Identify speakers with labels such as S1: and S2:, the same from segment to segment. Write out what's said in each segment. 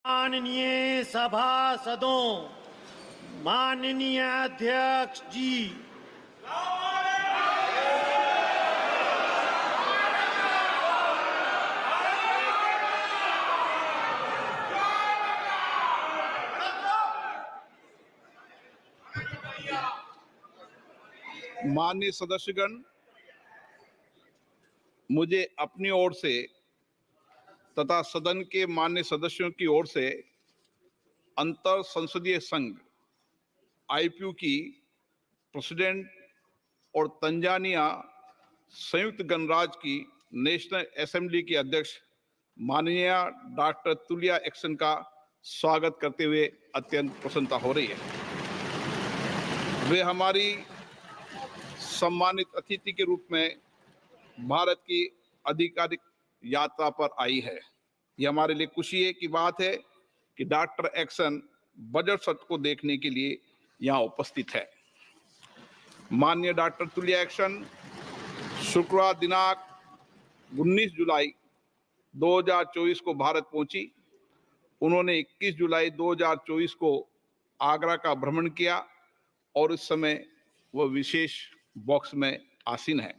S1: माननीय सभासदों, माननीय अध्यक्ष जी,
S2: माननीय सदस्यगण, मुझे अपनी ओर से तथा सदन के माननीय सदस्यों की ओर से अंतर संसदीय संघ आईपीयू की प्रेसिडेंट और तंजानिया संयुक्त गणराज्य की नेशनल असेंबली की अध्यक्ष माननीय डॉक्टर तुलिया एक्सन का स्वागत करते हुए अत्यंत प्रसन्नता हो रही है। वे हमारी सम्मानित अतिथि के रूप में भारत की आधिकारिक यात्रा पर आई है। यह हमारे लिए खुशी की बात है कि डॉक्टर एक्सन बजट सत्र को देखने के लिए यहाँ उपस्थित है। माननीय डॉक्टर तुलिया एक्सन शुक्रवार दिनांक 19 जुलाई 2024 को भारत पहुंची। उन्होंने 21 जुलाई 2024 को आगरा का भ्रमण किया और इस समय वह विशेष बॉक्स में आसीन है।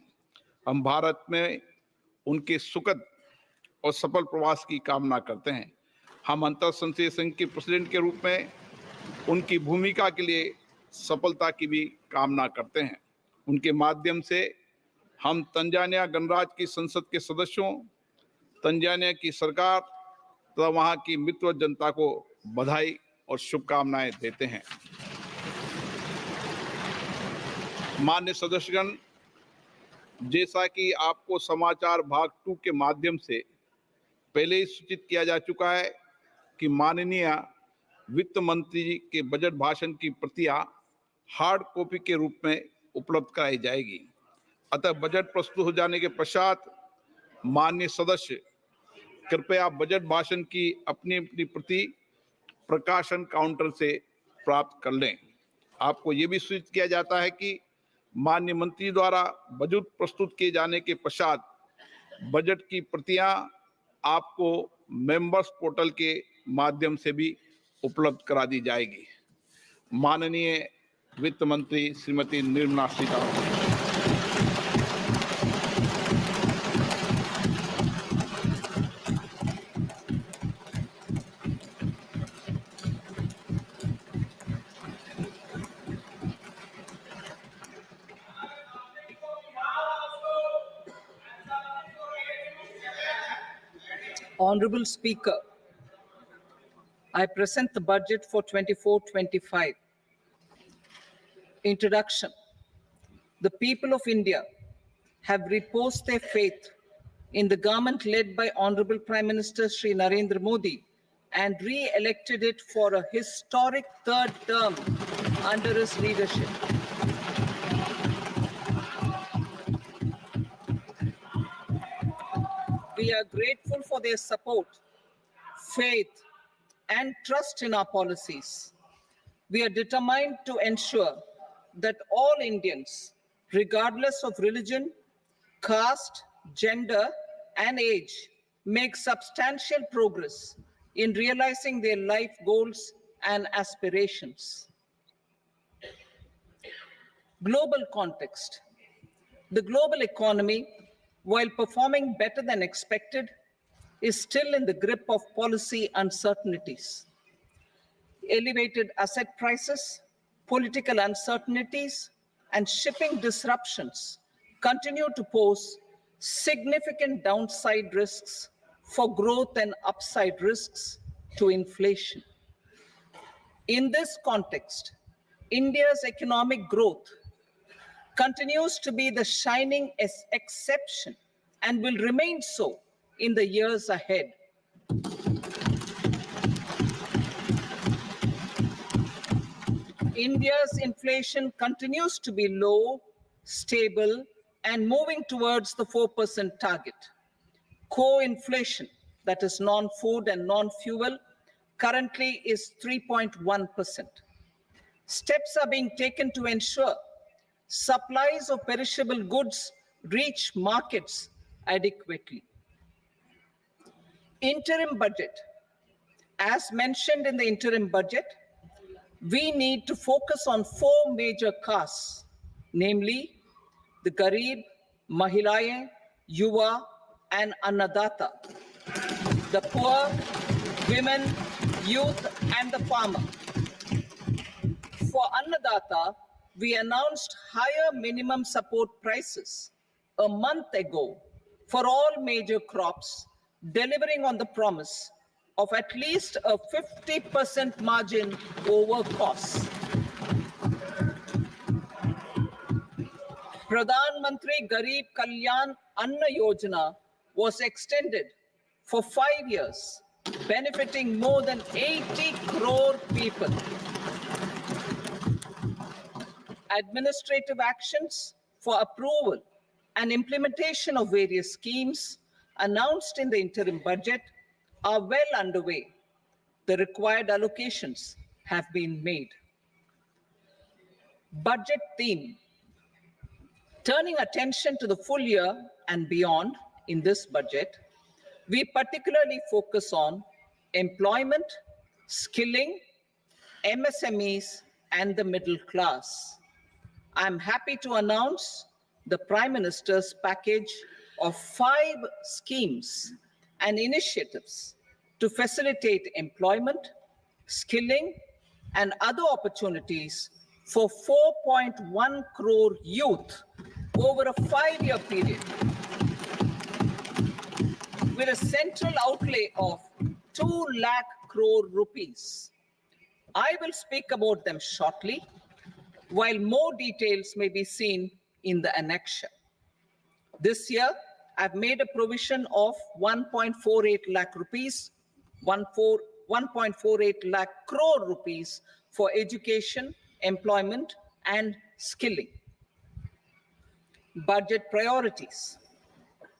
S2: हम भारत में उनके सुखद और सफल प्रवास की कामना करते हैं। हम अंतर संसदीय संघ के प्रेसिडेंट के रूप में उनकी भूमिका के लिए सफलता की भी कामना करते हैं। उनके माध्यम से हम तंजानिया गणराज्य की संसद के सदस्यों, तंजानिया की सरकार तथा वहां की मित्र जनता को बधाई और शुभकामनाएं देते हैं। माननीय सदस्यगण, जैसा कि आपको समाचार भाग 2 के माध्यम से पहले ही सूचित किया जा चुका है कि माननीय वित्त मंत्री जी के बजट भाषण की प्रतियां हार्ड कॉपी के रूप में उपलब्ध कराई जाएगी। अतः बजट प्रस्तुत हो जाने के पश्चात माननीय सदस्य कृपया बजट भाषण की अपनी अपनी प्रति प्रकाशन काउंटर से प्राप्त कर लें। आपको ये भी सूचित किया जाता है कि माननीय मंत्री द्वारा बजट प्रस्तुत किए जाने के पश्चात बजट की प्रतियां आपको मेंबर्स पोर्टल के माध्यम से भी उपलब्ध करा दी जाएगी। माननीय वित्त मंत्री Shrimati Nirmala Sitharaman.
S3: Honorable Speaker, I present the budget for 24-25. Introduction. The people of India have reposed their faith in the government led by Honorable Prime Minister Shri Narendra Modi and re-elected it for a historic third term under his leadership. We are grateful for their support, faith, and trust in our policies. We are determined to ensure that all Indians, regardless of religion, caste, gender, and age, make substantial progress in realizing their life goals and aspirations. Global context. The global economy, while performing better than expected, is still in the grip of policy uncertainties. Elevated asset prices, political uncertainties, and shipping disruptions continue to pose significant downside risks for growth and upside risks to inflation. In this context, India's economic growth continues to be the shining exception and will remain so in the years ahead. India's inflation continues to be low, stable, and moving towards the 4% target. Core inflation, that is non-food and non-fuel, currently is 3.1%. Steps are being taken to ensure supplies of perishable goods reach markets adequately. Interim budget. As mentioned in the interim budget, we need to focus on 4 major castes, namely the Garib, Mahilaye, Yuva, and Annadata, the poor, women, youth, and the farmer. For Annadata, we announced higher minimum support prices a month ago for all major crops, delivering on the promise of at least a 50% margin over costs. Pradhan Mantri Garib Kalyan Anna Yojana was extended for 5 years, benefiting more than 80 crore people. Administrative actions for approval and implementation of various schemes announced in the interim budget are well underway. The required allocations have been made. Budget theme. Turning attention to the full year and beyond in this budget, we particularly focus on employment, skilling, MSMEs, and the middle class. I'm happy to announce the Prime Minister's package of 5 schemes and initiatives to facilitate employment, skilling, and other opportunities for 4.1 crore youth over a 5-year period, with a central outlay of 2 lakh crore rupees. I will speak about them shortly, while more details may be seen in the annexure. This year, I've made a provision of 1.48 lakh rupees, 1.48 lakh crore rupees for education, employment, and skilling. Budget priorities.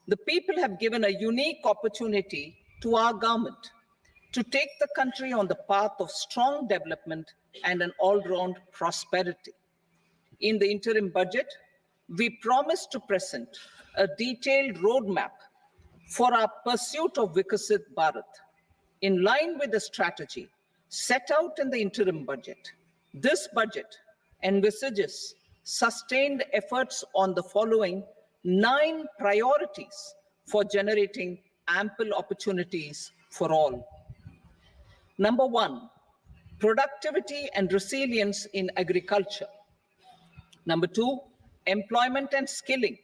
S3: The people have given a unique opportunity to our government to take the country on the path of strong development and an all-round prosperity. In the interim budget, we promised to present a detailed roadmap for our pursuit of Vikasit Bharat. In line with the strategy set out in the interim budget, this budget envisages sustained efforts on the following 9 priorities for generating ample opportunities for all. Number 1, productivity and resilience in agriculture. Number 2, employment and skilling.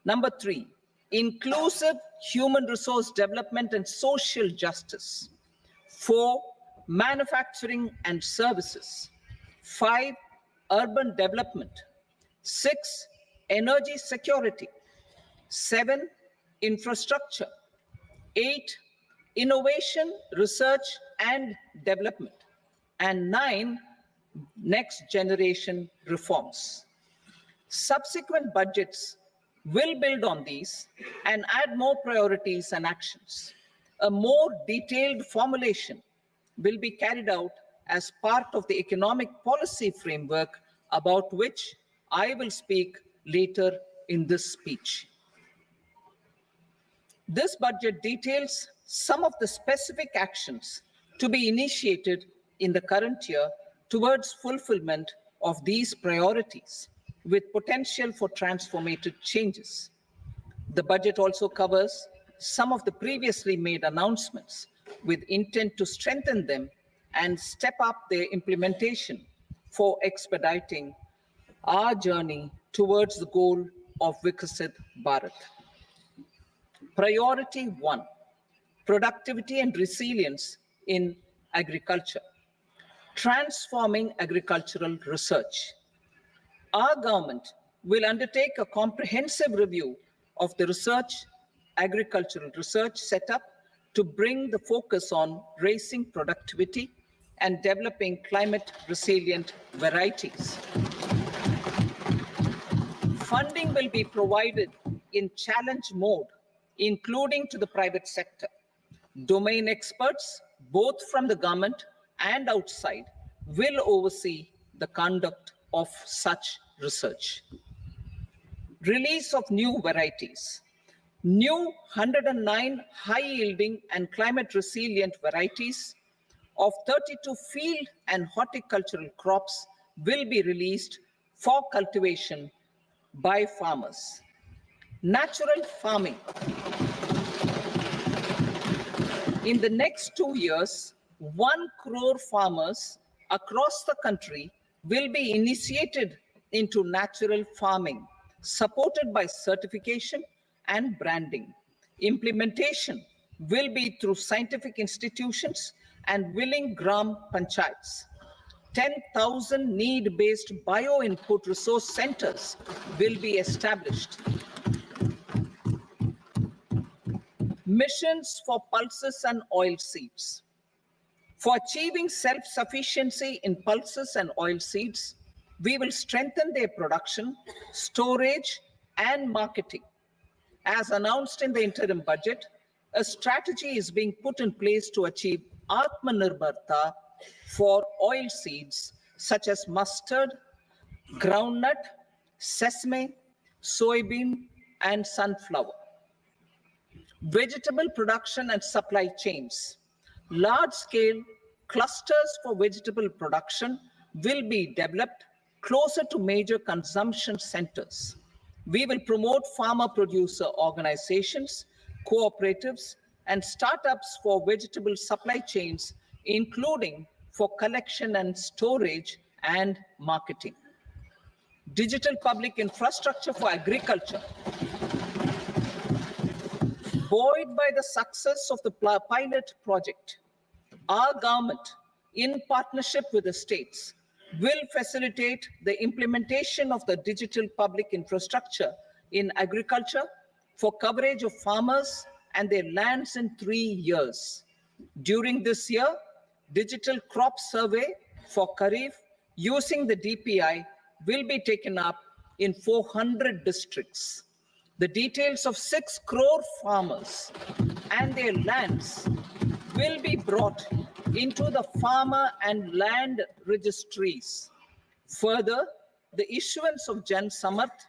S3: Number 3, inclusive human resource development and social justice. 4, manufacturing and services. 5, urban development. 6, energy security. 7, infrastructure. 8, innovation, research and development. And 9, next generation reforms. Subsequent budgets will build on these and add more priorities and actions. A more detailed formulation will be carried out as part of the economic policy framework, about which I will speak later in this speech. This budget details some of the specific actions to be initiated in the current year towards fulfillment of these priorities, with potential for transformative changes. The budget also covers some of the previously made announcements with intent to strengthen them and step up their implementation for expediting our journey towards the goal of Vikasit Bharat. Priority 1, productivity and resilience in agriculture. Transforming agricultural research. Our government will undertake a comprehensive review of the agricultural research setup to bring the focus on raising productivity and developing climate resilient varieties. Funding will be provided in challenge mode, including to the private sector. Domain experts, both from the government and outside, will oversee the conduct of such research. Release of new varieties. New 109 high-yielding and climate-resilient varieties of 32 field and horticultural crops will be released for cultivation by farmers. Natural farming. In the next 2 years, 1 crore farmers across the country will be initiated into natural farming, supported by certification and branding. Implementation will be through scientific institutions and willing gram panchayats. 10,000 need-based bio-input resource centers will be established. Missions for pulses and oil seeds. For achieving self-sufficiency in pulses and oil seeds, we will strengthen their production, storage, and marketing. As announced in the interim budget, a strategy is being put in place to achieve Atmanirbharta for oil seeds such as mustard, groundnut, sesame, soybean, and sunflower. Vegetable production and supply chains. Large-scale clusters for vegetable production will be developed closer to major consumption centers. We will promote farmer-producer organizations, cooperatives, and startups for vegetable supply chains, including for collection and storage and marketing. Digital public infrastructure for agriculture. Buoyed by the success of the pilot project, our government, in partnership with the states, will facilitate the implementation of the digital public infrastructure in agriculture for coverage of farmers and their lands in 3 years. During this year, digital crop survey for Kharif using the DPI will be taken up in 400 districts. The details of 6 crore farmers and their lands will be brought into the farmer and land registries. Further, the issuance of Jan Samarth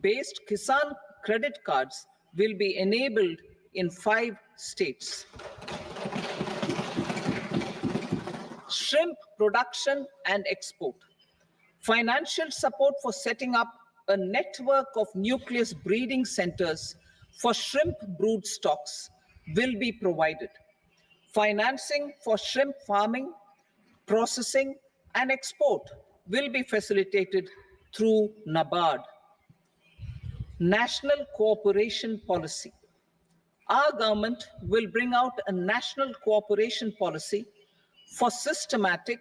S3: based Kisan credit cards will be enabled in 5 states. Shrimp production and export. Financial support for setting up a network of nucleus breeding centers for shrimp brood stocks will be provided. Financing for shrimp farming, processing, and export will be facilitated through NABARD. National cooperation policy. Our government will bring out a national cooperation policy for systematic,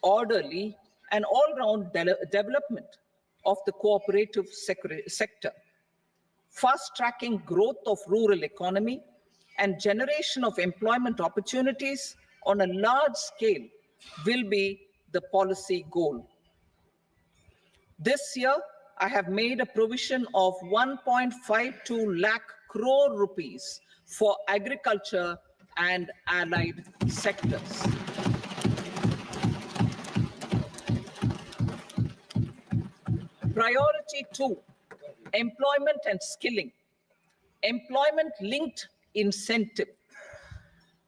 S3: orderly, and all-round development of the cooperative sector, fast-tracking growth of rural economy and generation of employment opportunities on a large scale will be the policy goal. This year, I have made a provision of 1.52 lakh crore rupees for agriculture and allied sectors. Priority 2, employment and skilling. Employment-linked incentive.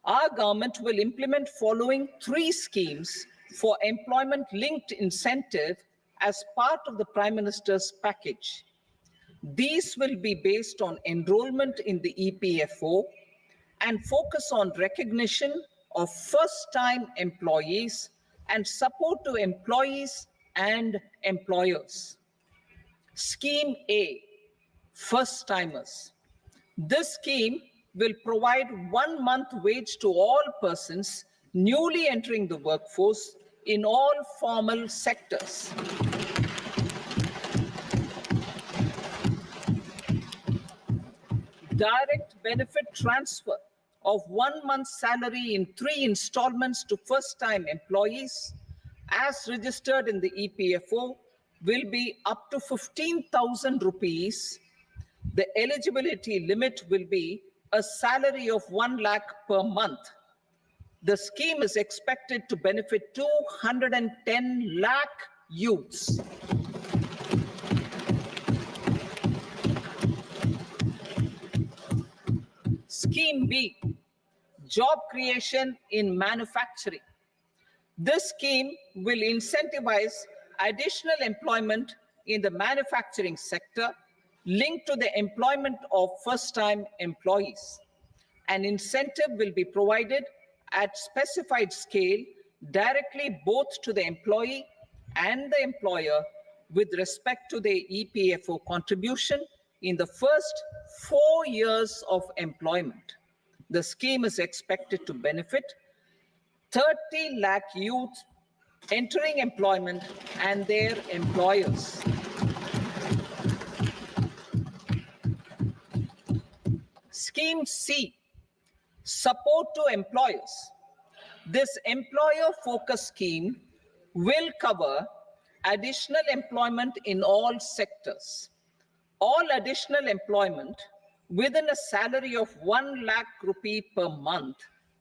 S3: Our government will implement following 3 schemes for employment-linked incentive as part of the Prime Minister's package. These will be based on enrollment in the EPFO and focus on recognition of first-time employees and support to employees and employers. Scheme A, first-timers. This scheme will provide 1 month wage to all persons newly entering the workforce in all formal sectors. Direct benefit transfer of 1 month's salary in 3 installments to first-time employees as registered in the EPFO will be up to 15,000 rupees. The eligibility limit will be a salary of 1 lakh per month. The scheme is expected to benefit 210 lakh youths. Scheme B, job creation in manufacturing. This scheme will incentivize additional employment in the manufacturing sector linked to the employment of first-time employees. An incentive will be provided at specified scale directly both to the employee and the employer with respect to the EPFO contribution in the first 4 years of employment. The scheme is expected to benefit 30 lakh youth entering employment and their employers. Scheme C, support to employers. This employer-focused scheme will cover additional employment in all sectors. All additional employment within a salary of 1 lakh rupee per month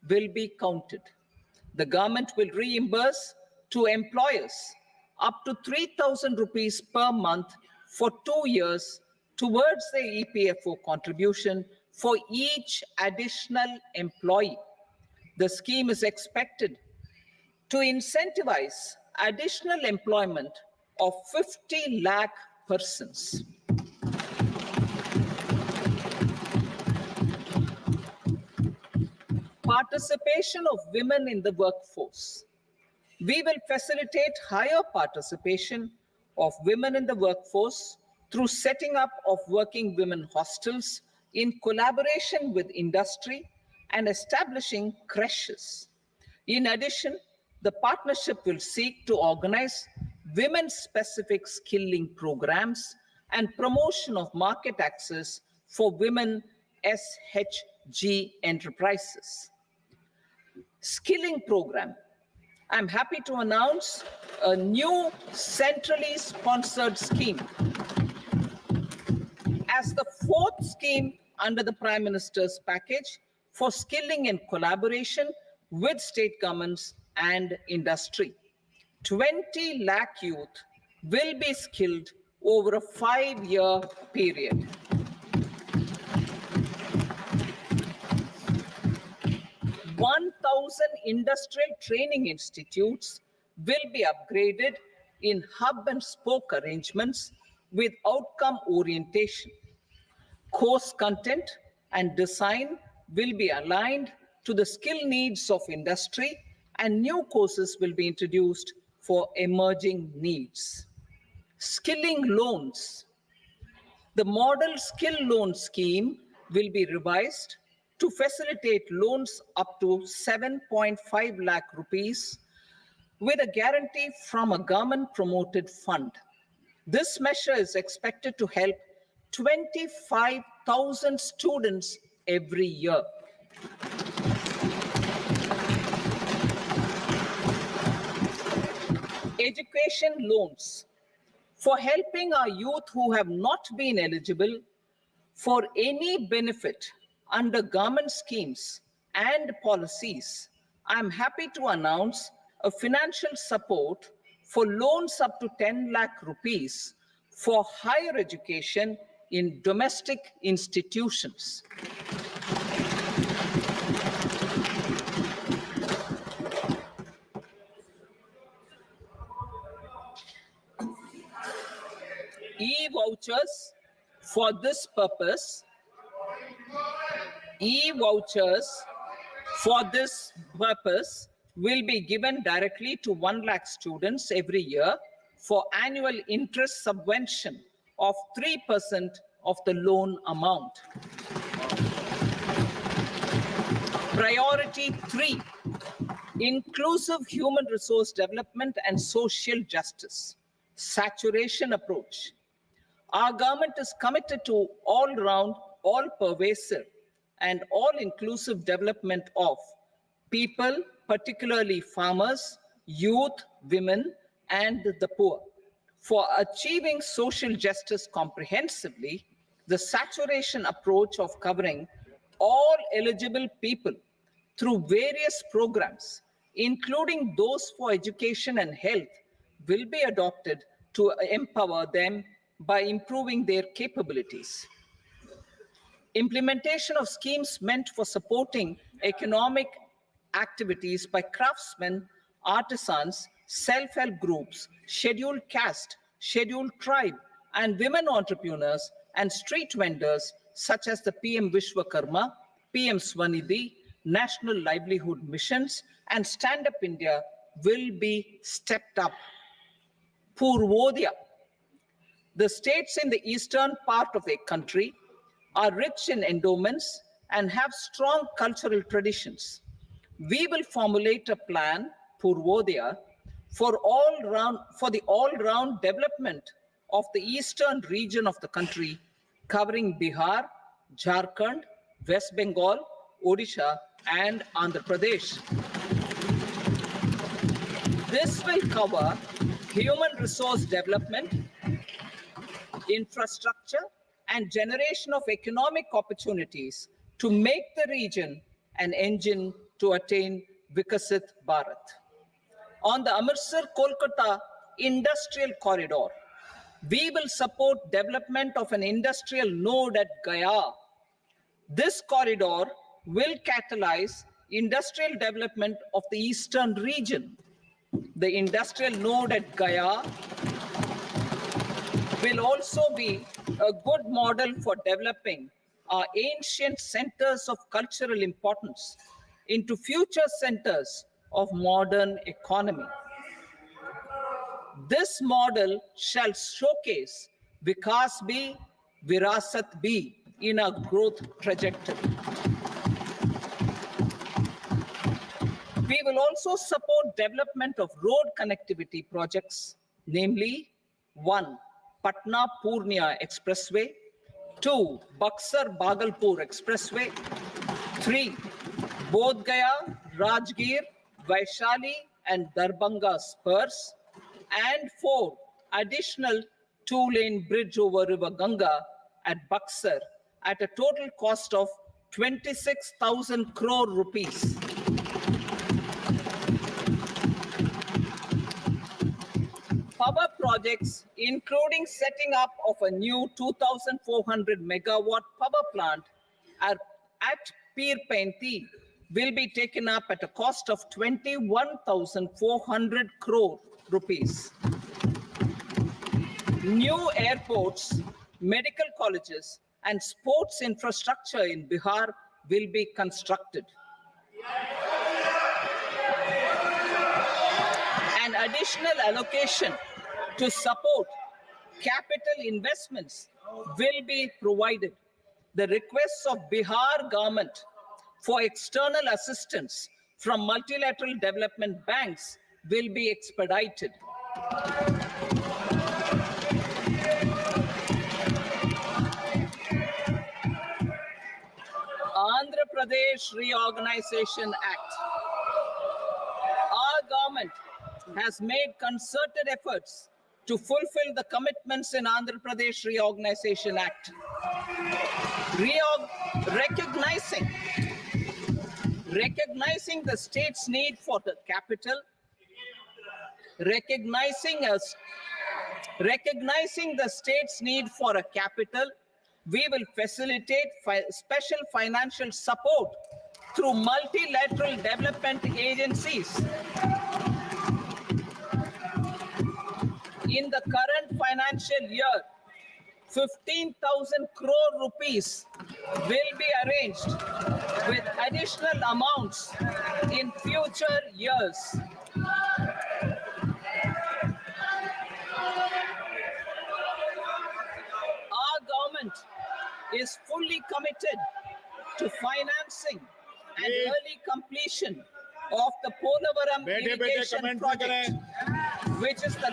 S3: will be counted. The government will reimburse to employers up to 3,000 rupees per month for 2 years towards the EPFO contribution for each additional employee. The scheme is expected to incentivize additional employment of 50 lakh persons. Participation of women in the workforce. We will facilitate higher participation of women in the workforce through setting up of working women hostels in collaboration with industry and establishing creches. In addition, the partnership will seek to organize women-specific skilling programs and promotion of market access for women SHG enterprises. Skilling program. I'm happy to announce a new centrally sponsored scheme as the fourth scheme under the Prime Minister's package for skilling in collaboration with state governments and industry. 20 lakh youth will be skilled over a 5-year period. Industrial training institutes will be upgraded in hub and spoke arrangements with outcome orientation. Course content and design will be aligned to the skill needs of industry, and new courses will be introduced for emerging needs. Skilling loans. The model skill loan scheme will be revised to facilitate loans up to 7.5 lakh rupees with a guarantee from a government-promoted fund. This measure is expected to help 25,000 students every year. Education loans. For helping our youth who have not been eligible for any benefit under government schemes and policies, I'm happy to announce a financial support for loans up to 10 lakh rupees for higher education in domestic institutions. E-vouchers for this purpose. E-vouchers for this purpose will be given directly to 1 lakh students every year for annual interest subvention of 3% of the loan amount. Priority 3, inclusive human resource development and social justice. Saturation approach. Our government is committed to all-round, all-pervasive, and all-inclusive development of people, particularly farmers, youth, women, and the poor. For achieving social justice comprehensively, the saturation approach of covering all eligible people through various programs, including those for education and health, will be adopted to empower them by improving their capabilities. Implementation of schemes meant for supporting economic activities by craftsmen, artisans, self-help groups, scheduled caste, scheduled tribe, and women entrepreneurs and street vendors such as the PM Vishwakarma, PM Swanidhi, National Livelihood Missions, and Stand Up India will be stepped up. Purvodaya. The states in the eastern part of the country are rich in endowments and have strong cultural traditions. We will formulate a plan, Purvodaya, for the all-round development of the eastern region of the country, covering Bihar, Jharkhand, West Bengal, Odisha, and Andhra Pradesh. This will cover human resource development, infrastructure, and generation of economic opportunities to make the region an engine to attain Vikasit Bharat. On the Amritsar-Kolkata Industrial Corridor, we will support development of an industrial node at Gaya. This corridor will catalyze industrial development of the eastern region. The industrial node at Gaya will also be a good model for developing our ancient centers of cultural importance into future centers of modern economy. This model shall showcase Vikas B, Virasat B in our growth trajectory. We will also support development of road connectivity projects, namely 1. Patna Purnia Expressway, 2. Buxar Bhagalpur Expressway, 3. Bodh Gaya, Rajgir, Vaishali, and Darbhanga spurs, and 4. Additional 2-lane bridge over River Ganga at Buxar at a total cost of 26,000 crore rupees. Power projects, including setting up of a new 2,400 megawatt power plant at Peer Painti, will be taken up at a cost of 21,400 crore rupees. New airports, medical colleges, and sports infrastructure in Bihar will be constructed. An additional allocation to support capital investments will be provided. The requests of Bihar government for external assistance from multilateral development banks will be expedited. Andhra Pradesh Reorganization Act. Our government has made concerted efforts to fulfill the commitments in Andhra Pradesh Reorganization Act. Recognizing the state's need for the capital, recognizing the state's need for a capital, we will facilitate special financial support through multilateral development agencies. In the current financial year, 15,000 crore rupees will be arranged with additional amounts in future years. Our government is fully committed to financing and early completion of the Polavaram irrigation project, which is the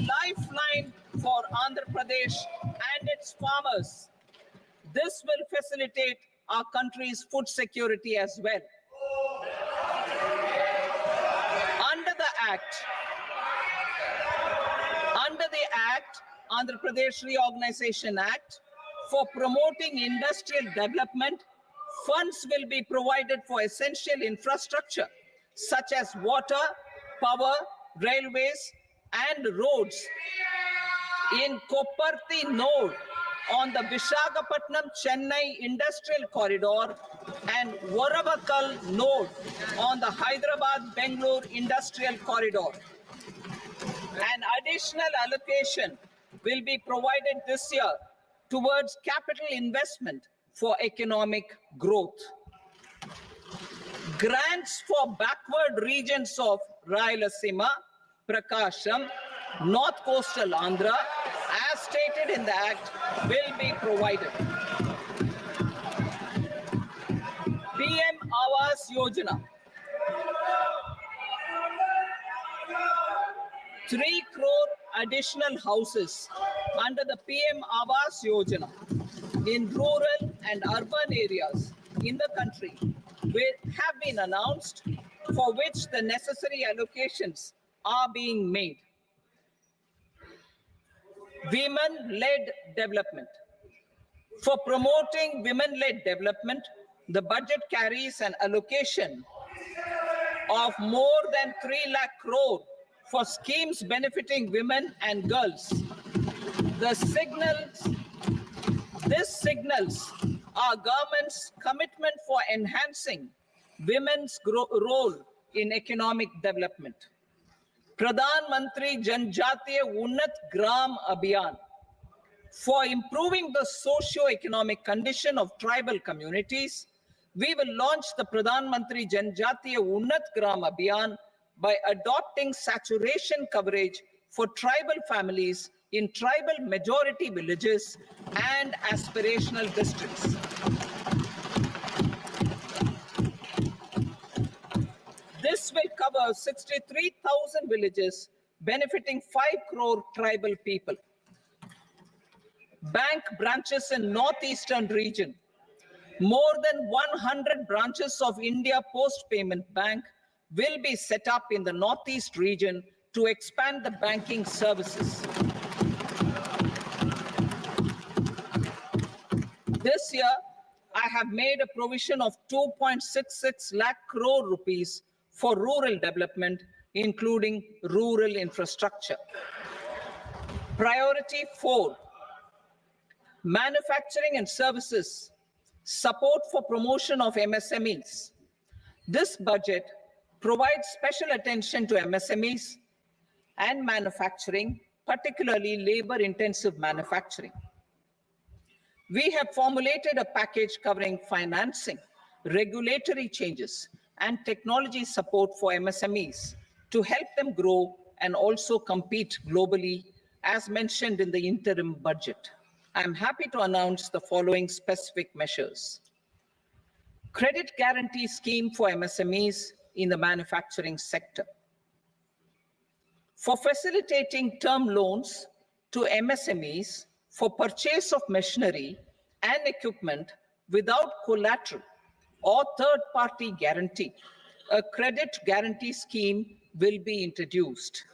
S3: lifeline for Andhra Pradesh and its farmers. This will facilitate our country's food security as well. Under the Andhra Pradesh Reorganization Act, for promoting industrial development, funds will be provided for essential infrastructure such as water, power, railways, and roads. in Koparthi node on the Visakhapatnam-Chennai industrial corridor and Varavakal node on the Hyderabad-Bengaluru industrial corridor. An additional allocation will be provided this year towards capital investment for economic growth. Grants for backward regions of Rayalaseema, Prakasham, North Coastal Andhra, as stated in the Act, will be provided. PM Awas Yojana. 3 crore additional houses under the PM Awas Yojana in rural and urban areas in the country have been announced, for which the necessary allocations are being made. Women-led development. For promoting women-led development, the budget carries an allocation of more than 3 lakh crore for schemes benefiting women and girls. This signals our government's commitment for enhancing women's role in economic development. Pradhan Mantri Janjatiya Unnat Gram Abhiyan. For improving the socio-economic condition of tribal communities, we will launch the Pradhan Mantri Janjatiya Unnat Gram Abhiyan by adopting saturation coverage for tribal families in tribal majority villages and aspirational districts. This will cover 63,000 villages, benefiting 5 crore tribal people. Bank branches in northeastern region. More than 100 branches of India Post Payment Bank will be set up in the northeast region to expand the banking services. This year, I have made a provision of 2.66 lakh crore rupees for rural development, including rural infrastructure. Priority 4, manufacturing and services, support for promotion of MSMEs. This budget provides special attention to MSMEs and manufacturing, particularly labor-intensive manufacturing. We have formulated a package covering financing, regulatory changes, and technology support for MSMEs to help them grow and also compete globally, as mentioned in the interim budget. I am happy to announce the following specific measures. Credit guarantee scheme for MSMEs in the manufacturing sector. For facilitating term loans to MSMEs for purchase of machinery and equipment without collateral or third-party guarantee, a credit guarantee scheme will be introduced.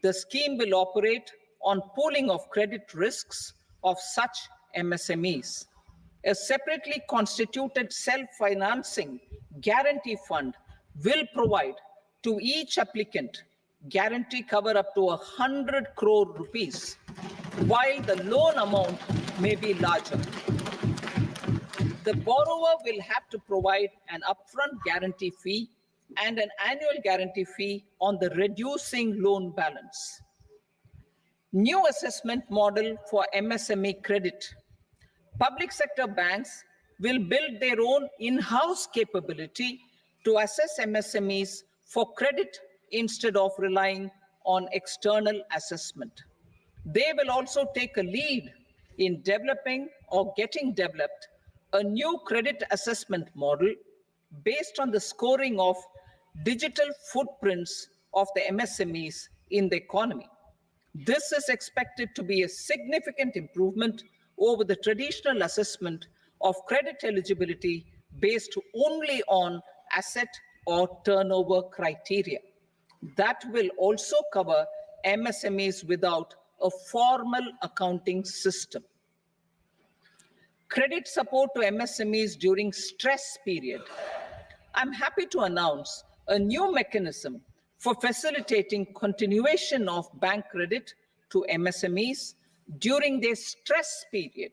S3: The scheme will operate on pooling of credit risks of such MSMEs. A separately constituted self-financing guarantee fund will provide to each applicant guarantee cover up to 100 crore rupees, while the loan amount may be larger. The borrower will have to provide an upfront guarantee fee and an annual guarantee fee on the reducing loan balance. New assessment model for MSME credit. Public sector banks will build their own in-house capability to assess MSMEs for credit instead of relying on external assessment. They will also take a lead in developing or getting developed a new credit assessment model based on the scoring of digital footprints of the MSMEs in the economy. This is expected to be a significant improvement over the traditional assessment of credit eligibility based only on asset or turnover criteria. That will also cover MSMEs without a formal accounting system. Credit support to MSMEs during stress period. I'm happy to announce a new mechanism for facilitating continuation of bank credit to MSMEs during their stress period,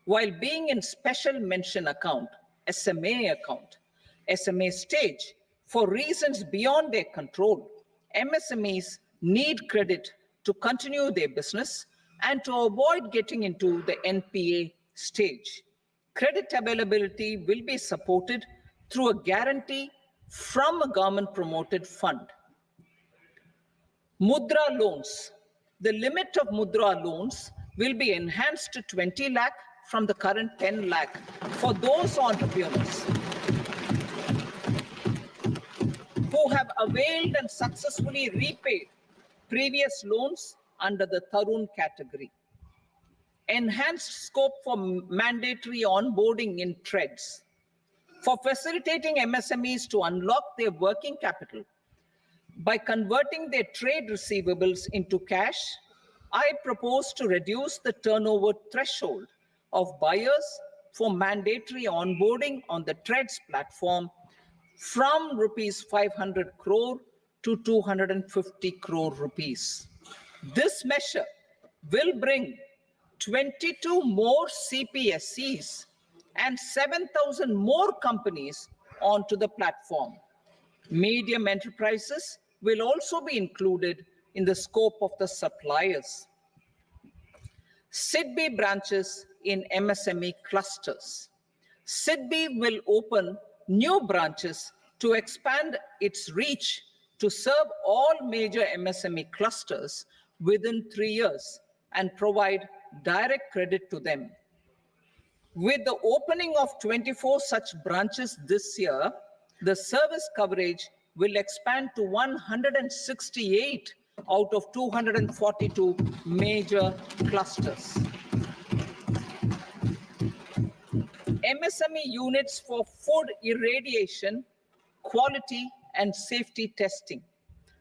S3: while being in special mention account, SMA stage, for reasons beyond their control, MSMEs need credit to continue their business and to avoid getting into the NPA stage. Credit availability will be supported through a guarantee from a government-promoted fund. Mudra loans. The limit of Mudra loans will be enhanced to 20 lakh from the current 10 lakh for those entrepreneurs who have availed and successfully repaid previous loans under the Tarun category. Enhanced scope for mandatory onboarding in TREDS. For facilitating MSMEs to unlock their working capital by converting their trade receivables into cash, I propose to reduce the turnover threshold of buyers for mandatory onboarding on the TREDS platform from rupees 500 crore to 250 crore rupees. This measure will bring 22 more CPSCs and 7,000 more companies onto the platform. Medium enterprises will also be included in the scope of the suppliers. SIDBI branches in MSME clusters. SIDBI will open new branches to expand its reach to serve all major MSME clusters within 3 years and provide direct credit to them. With the opening of 24 such branches this year, the service coverage will expand to 168 out of 242 major clusters. MSME units for food irradiation, quality and safety testing.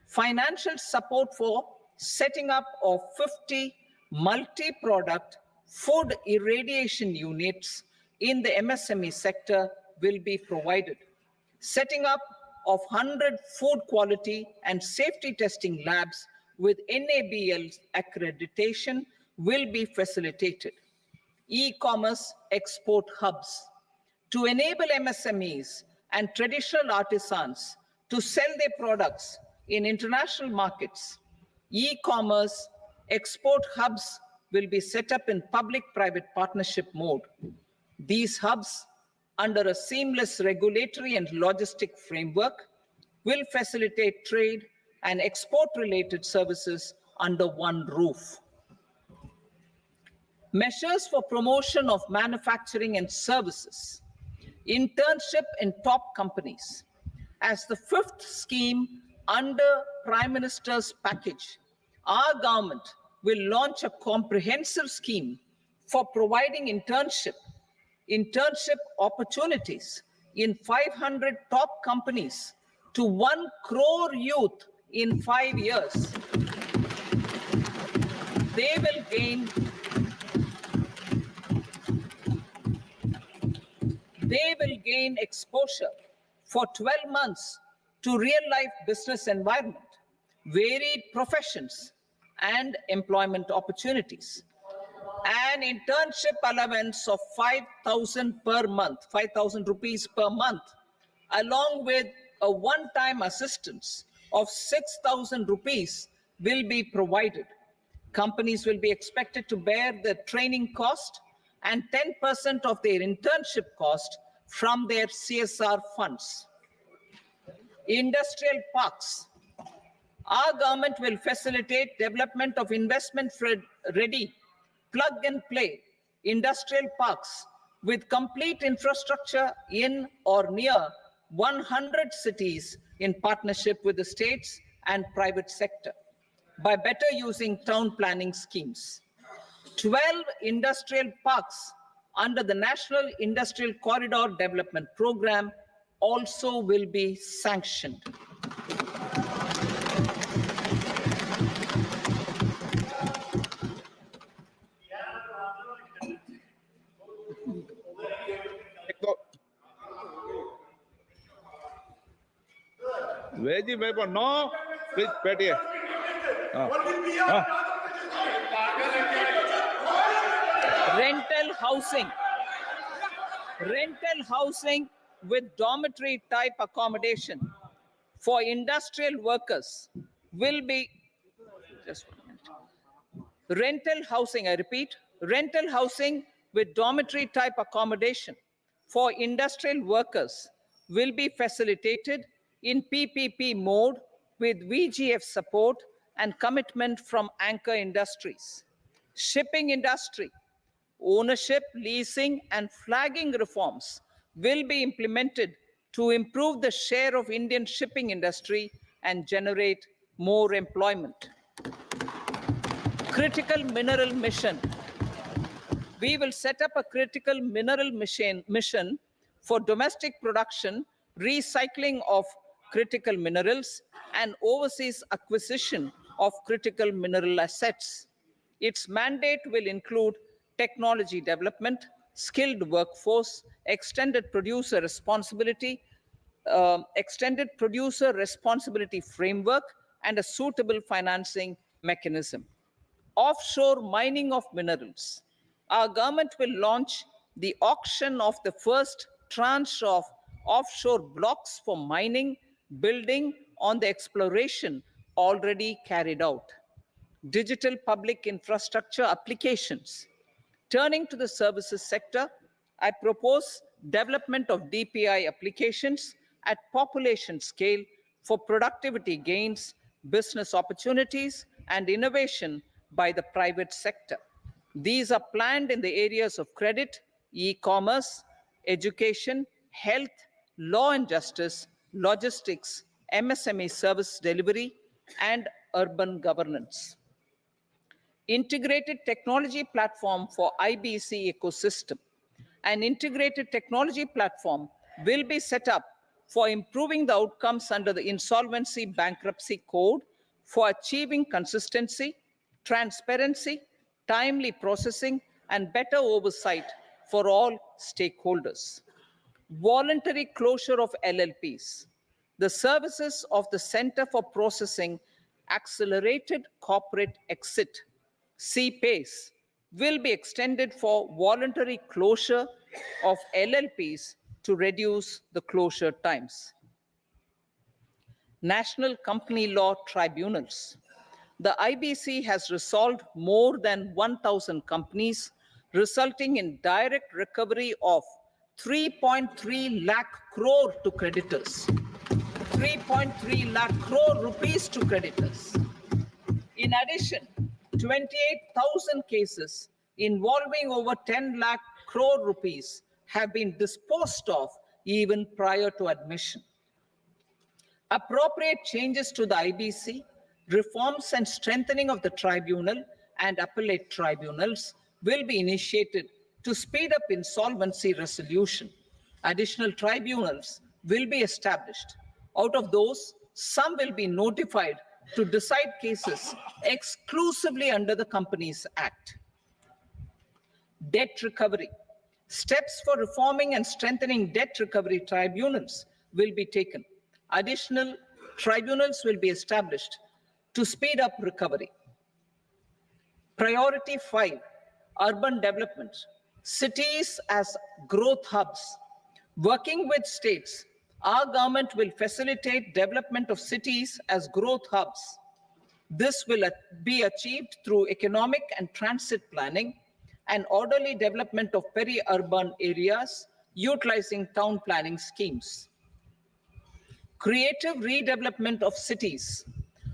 S3: Financial support for setting up of 50 multi-product food irradiation units in the MSME sector will be provided. Setting up of 100 food quality and safety testing labs with NABL accreditation will be facilitated. E-commerce export hubs to enable MSMEs and traditional artisans to sell their products in international markets. E-commerce export hubs will be set up in public-private partnership mode. These hubs, under a seamless regulatory and logistic framework, will facilitate trade and export-related services under one roof. Measures for promotion of manufacturing and services. Internship in top companies. As the fifth scheme under Prime Minister's package, our government will launch a comprehensive scheme for providing internship opportunities in 500 top companies to 1 crore youth in 5 years. They will gain exposure for 12 months to real-life business environment, varied professions, and employment opportunities. An internship allowance of 5,000 per month, 5,000 rupees per month, along with a one-time assistance of 6,000 rupees will be provided. Companies will be expected to bear the training cost and 10% of their internship cost from their CSR funds. Industrial parks. Our government will facilitate development of investment-ready, plug-and-play industrial parks with complete infrastructure in or near 100 cities in partnership with the states and private sector by better using town planning schemes. 12 industrial parks under the National Industrial Corridor Development Program also will be sanctioned.
S2: Veggie भाई पर no please बैठिए।
S3: rental housing with dormitory type accommodation for industrial workers will be, just 1 minute. Rental housing, I repeat, rental housing with dormitory type accommodation for industrial workers will be facilitated in PPP mode with VGF support and commitment from anchor industries. Shipping industry, ownership, leasing, and flagging reforms will be implemented to improve the share of Indian shipping industry and generate more employment. Critical mineral mission. We will set up a critical mineral mission for domestic production, recycling of critical minerals, and overseas acquisition of critical mineral assets. Its mandate will include technology development, skilled workforce, extended producer responsibility framework, and a suitable financing mechanism. Offshore mining of minerals. Our government will launch the auction of the first tranche of offshore blocks for mining, building on the exploration already carried out. Digital public infrastructure applications. Turning to the services sector, I propose development of DPI applications at population scale for productivity gains, business opportunities, and innovation by the private sector. These are planned in the areas of credit, e-commerce, education, health, law and justice, logistics, MSME service delivery, and urban governance. Integrated technology platform for IBC ecosystem. An integrated technology platform will be set up for improving the outcomes under the Insolvency Bankruptcy Code for achieving consistency, transparency, timely processing, and better oversight for all stakeholders. Voluntary closure of LLPs. The services of the Center for Processing Accelerated Corporate Exit, CPACE, will be extended for voluntary closure of LLPs to reduce the closure times. National Company Law Tribunals. The IBC has resolved more than 1,000 companies, resulting in direct recovery of 3.3 lakh crore to creditors. 3.3 lakh crore rupees to creditors. In addition, 28,000 cases involving over 10 lakh crore rupees have been disposed of even prior to admission. Appropriate changes to the IBC, reforms and strengthening of the tribunal and appellate tribunals will be initiated to speed up insolvency resolution. Additional tribunals will be established. Out of those, some will be notified to decide cases exclusively under the Companies Act. Debt recovery. Steps for reforming and strengthening debt recovery tribunals will be taken. Additional tribunals will be established to speed up recovery. Priority 5, urban development. Cities as growth hubs. Working with states, our government will facilitate development of cities as growth hubs. This will be achieved through economic and transit planning and orderly development of peri-urban areas utilizing town planning schemes. Creative redevelopment of cities.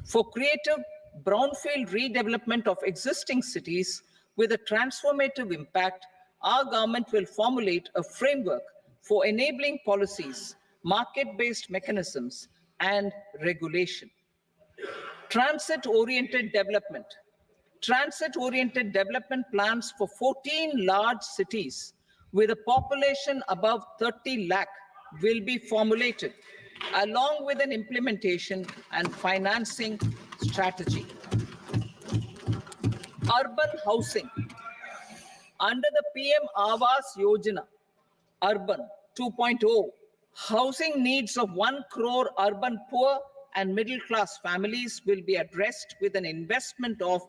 S3: For creative brownfield redevelopment of existing cities with a transformative impact, our government will formulate a framework for enabling policies, market-based mechanisms, and regulation. Transit-oriented development. Transit-oriented development plans for 14 large cities with a population above 30 lakh will be formulated, along with an implementation and financing strategy. Urban housing. Under the PM Awas Yojana, Urban 2.0, housing needs of 1 crore urban poor and middle-class families will be addressed with an investment of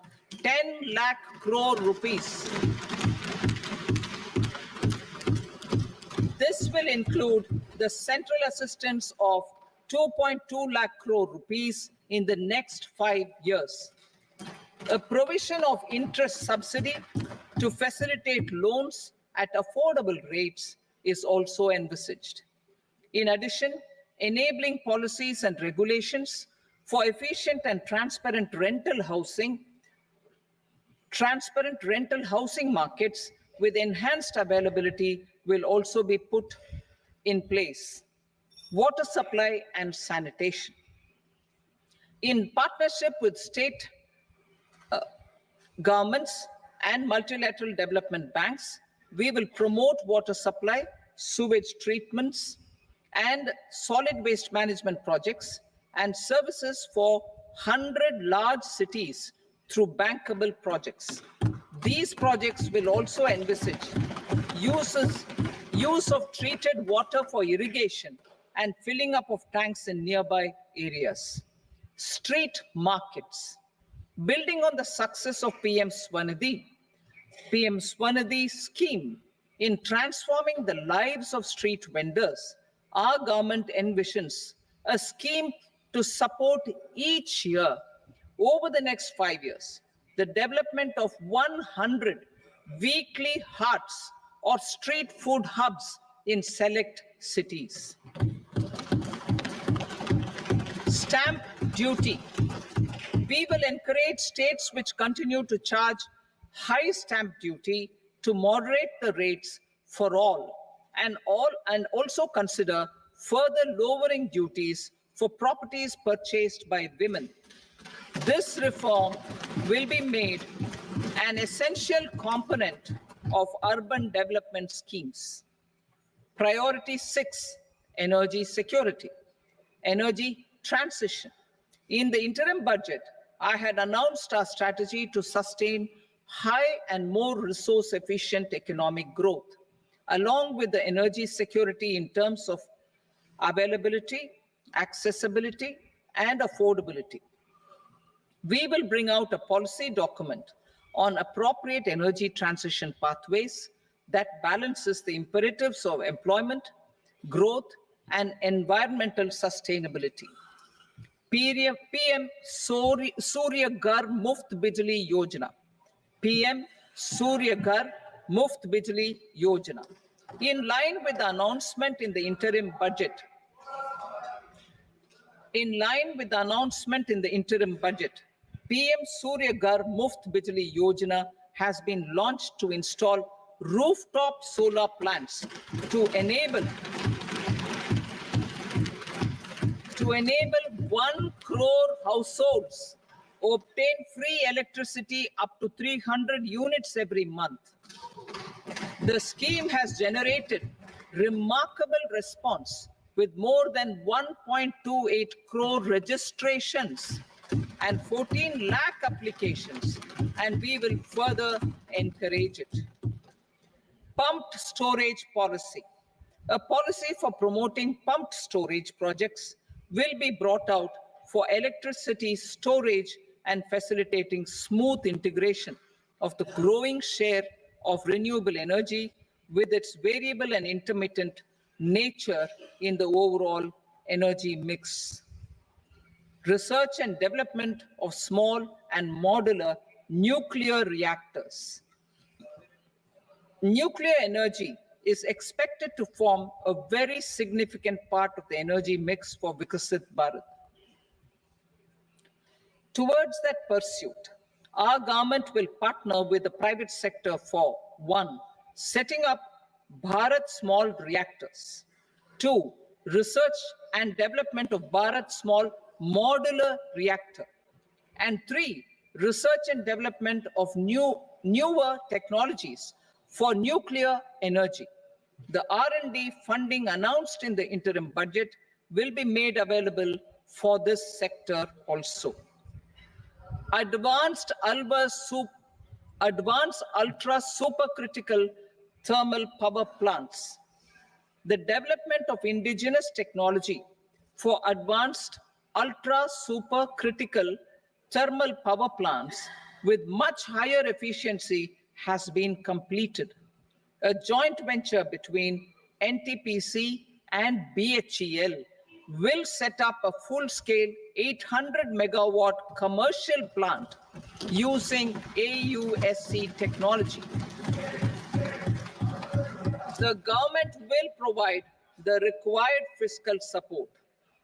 S3: 10 lakh crore rupees. This will include the central assistance of 2.2 lakh crore rupees in the next 5 years. A provision of interest subsidy to facilitate loans at affordable rates is also envisaged. In addition, enabling policies and regulations for efficient and transparent rental housing markets with enhanced availability will also be put in place. Water supply and sanitation. In partnership with state governments and multilateral development banks, we will promote water supply, sewage treatments, and solid waste management projects and services for 100 large cities through bankable projects. These projects will also envisage use of treated water for irrigation and filling up of tanks in nearby areas. Street markets. Building on the success of PM Swanidhi scheme in transforming the lives of street vendors, our government envisions a scheme to support each year over the next 5 years the development of 100 weekly huts or street food hubs in select cities. Stamp duty. We will encourage states which continue to charge high stamp duty to moderate the rates for all and also consider further lowering duties for properties purchased by women. This reform will be made an essential component of urban development schemes. Priority 6, energy security, energy transition. In the interim budget, I had announced our strategy to sustain high and more resource-efficient economic growth, along with the energy security in terms of availability, accessibility, and affordability. We will bring out a policy document on appropriate energy transition pathways that balances the imperatives of employment, growth, and environmental sustainability. PM Surya Ghar Muft Bijli Yojana. PM Surya Ghar Muft Bijli Yojana. In line with the announcement in the interim budget, PM Surya Ghar Muft Bijli Yojana has been launched to install rooftop solar plants to enable 1 crore households obtain free electricity up to 300 units every month. The scheme has generated remarkable response with more than 1.28 crore registrations and 14 lakh applications, and we will further encourage it. Pumped storage policy. A policy for promoting pumped storage projects will be brought out for electricity storage and facilitating smooth integration of the growing share of renewable energy with its variable and intermittent nature in the overall energy mix. Research and development of small and modular nuclear reactors. Nuclear energy is expected to form a very significant part of the energy mix for Vikasit Bharat. Towards that pursuit, our government will partner with the private sector for 1. Setting up Bharat Small Reactors. 2. Research and development of Bharat Small Modular Reactor. And 3. Research and development of newer technologies for nuclear energy. The R&D funding announced in the interim budget will be made available for this sector also. Advanced ultra supercritical thermal power plants. The development of indigenous technology for advanced ultra supercritical thermal power plants with much higher efficiency has been completed. A joint venture between NTPC, and BHEL will set up a full-scale 800 megawatt commercial plant using AUSC technology. The government will provide the required fiscal support.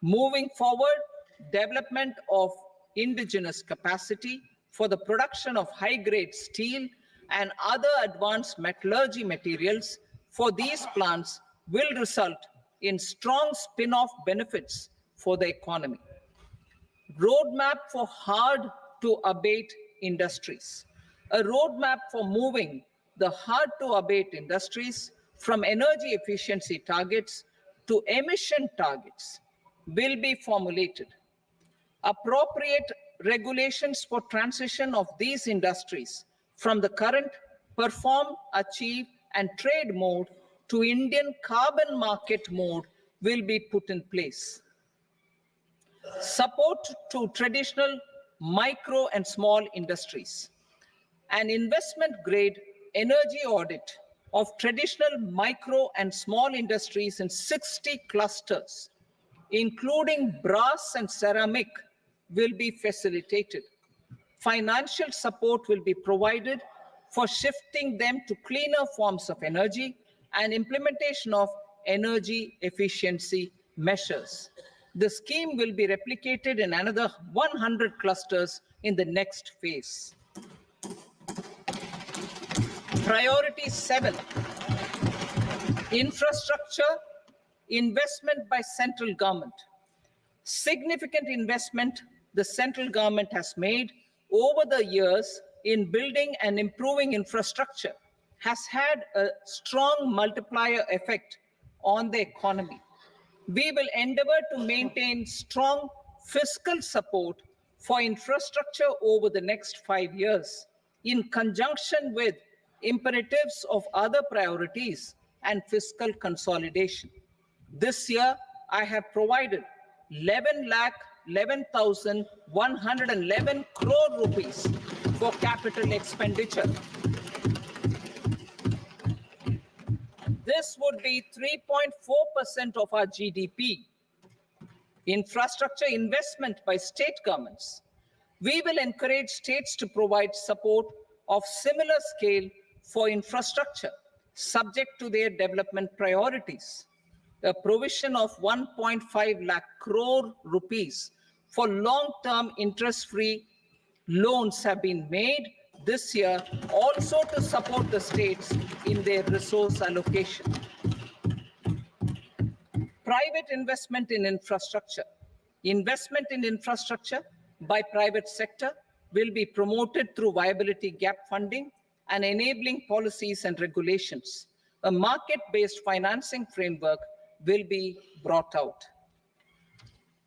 S3: Moving forward, development of indigenous capacity for the production of high-grade steel and other advanced metallurgy materials for these plants will result in strong spin-off benefits for the economy. Roadmap for hard-to-abate industries. A roadmap for moving the hard-to-abate industries from energy efficiency targets to emission targets will be formulated. Appropriate regulations for transition of these industries from the current perform, achieve, and trade mode to Indian carbon market mode will be put in place. Support to traditional micro and small industries. An investment-grade energy audit of traditional micro and small industries in 60 clusters, including brass and ceramic, will be facilitated. Financial support will be provided for shifting them to cleaner forms of energy and implementation of energy efficiency measures. The scheme will be replicated in another 100 clusters in the next phase. Priority 7, infrastructure investment by central government. Significant investment the central government has made over the years in building and improving infrastructure has had a strong multiplier effect on the economy. We will endeavor to maintain strong fiscal support for infrastructure over the next 5 years in conjunction with imperatives of other priorities and fiscal consolidation. This year, I have provided 11,11,111 crore rupees for capital expenditure. This would be 3.4% of our GDP. Infrastructure investment by state governments. We will encourage states to provide support of similar scale for infrastructure, subject to their development priorities. A provision of 1.5 lakh crore rupees for long-term interest-free loans have been made this year also to support the states in their resource allocation. Private investment in infrastructure. Investment in infrastructure by private sector will be promoted through viability gap funding and enabling policies and regulations. A market-based financing framework will be brought out.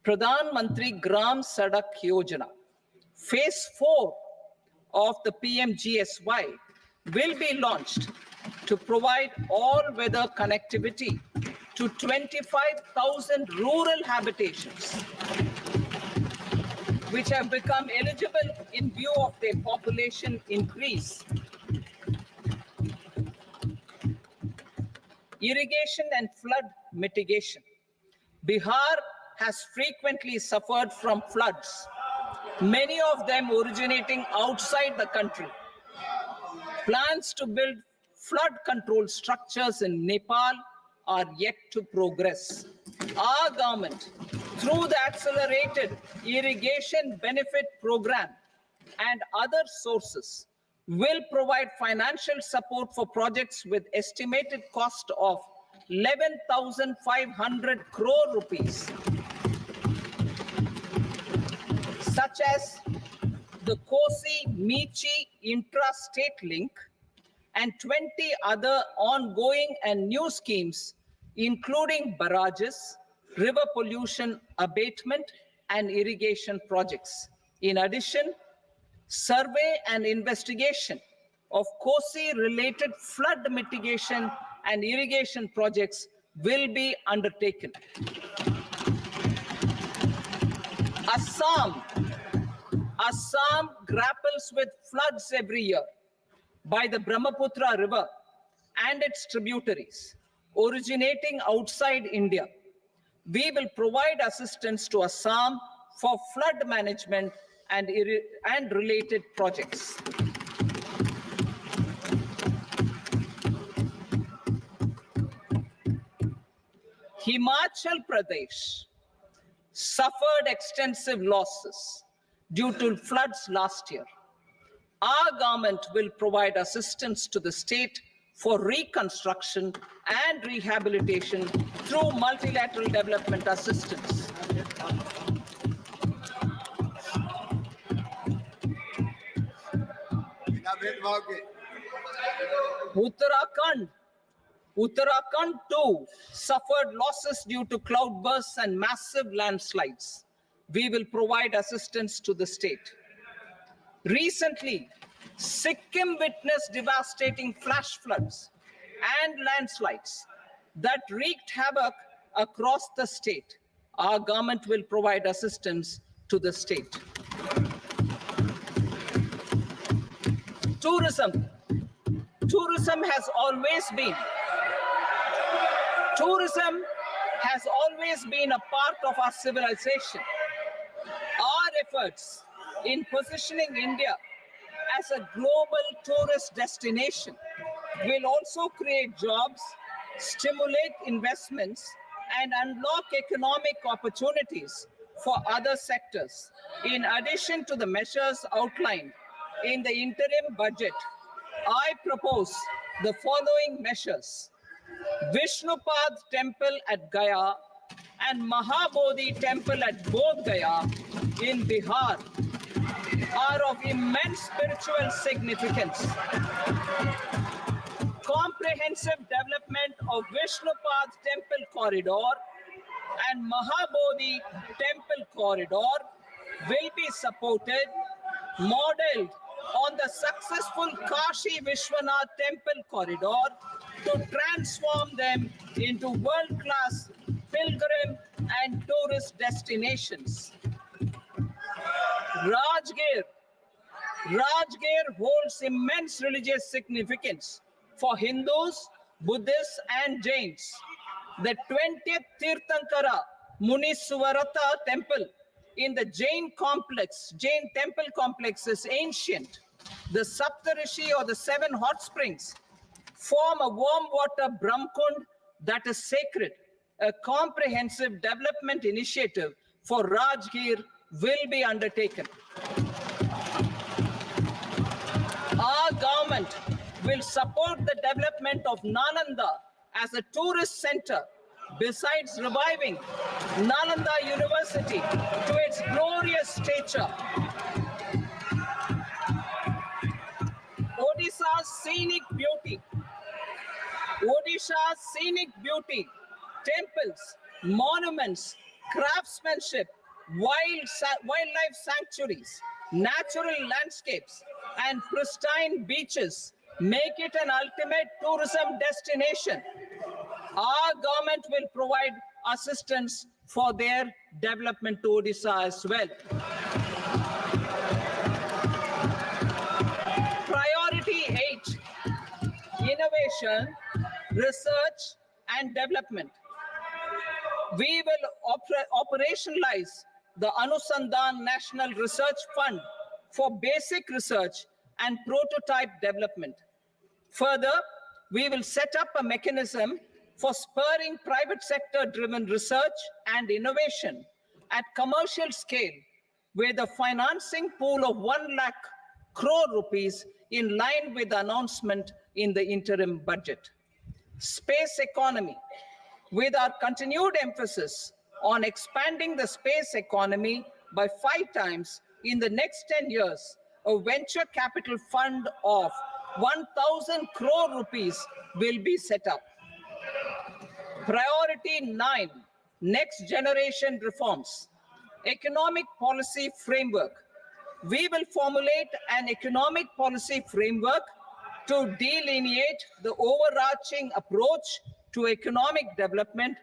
S3: Pradhan Mantri Gram Sadak Yojana. Phase 4 of the PMGSY will be launched to provide all-weather connectivity to 25,000 rural habitations, which have become eligible in view of their population increase. Irrigation and flood mitigation. Bihar has frequently suffered from floods, many of them originating outside the country. Plans to build flood control structures in Nepal are yet to progress. Our government, through the Accelerated Irrigation Benefit Program and other sources, will provide financial support for projects with estimated cost of 11,500 crore rupees, such as the Kosi-Michi intra-state link and 20 other ongoing and new schemes, including barrages, river pollution abatement, and irrigation projects. In addition, survey and investigation of Kosi-related flood mitigation and irrigation projects will be undertaken. Assam grapples with floods every year by the Brahmaputra River and its tributaries. originating outside India. We will provide assistance to Assam for flood management and related projects. Himachal Pradesh suffered extensive losses due to floods last year. Our government will provide assistance to the state for reconstruction and rehabilitation through multilateral development assistance. Uttarakhand too suffered losses due to cloudbursts and massive landslides. We will provide assistance to the state. Recently, Sikkim witnessed devastating flash floods and landslides that wreaked havoc across the state. Our government will provide assistance to the state. Tourism. Tourism has always been a part of our civilization. Our efforts in positioning India as a global tourist destination will also create jobs, stimulate investments, and unlock economic opportunities for other sectors. In addition to the measures outlined in the interim budget, I propose the following measures. Vishnupad Temple at Gaya and Mahabodhi Temple at Bodh Gaya in Bihar are of immense spiritual significance. Comprehensive development of Vishnupad Temple Corridor and Mahabodhi Temple Corridor will be supported, modeled on the successful Kashi Vishwanath Temple Corridor to transform them into world-class pilgrim and tourist destinations. Rajgir holds immense religious significance for Hindus, Buddhists, and Jains. The 20th Tirthankara Muniswarata temple in the Jain temple complex is ancient. The Saptarishi, or the 7 hot springs, form a warm water Brahmkund that is sacred. A comprehensive development initiative for Rajgir will be undertaken. Our government will support the development of Nalanda as a tourist center, besides reviving Nalanda University to its glorious stature. Odisha's scenic beauty, temples, monuments, craftsmanship, wildlife sanctuaries, natural landscapes, and pristine beaches make it an ultimate tourism destination. Our government will provide assistance for their development to Odisha as well. Priority 8, innovation, research, and development. We will operationalize the Anusandhan National Research Fund for basic research and prototype development. Further, we will set up a mechanism for spurring private sector-driven research and innovation at commercial scale, with a financing pool of 1 lakh crore rupees in line with the announcement in the interim budget. Space economy. With our continued emphasis on expanding the space economy by 5 times in the next 10 years, a venture capital fund of 1,000 crore rupees will be set up. Priority 9, next generation reforms. Economic policy framework. We will formulate an economic policy framework to delineate the overarching approach to economic development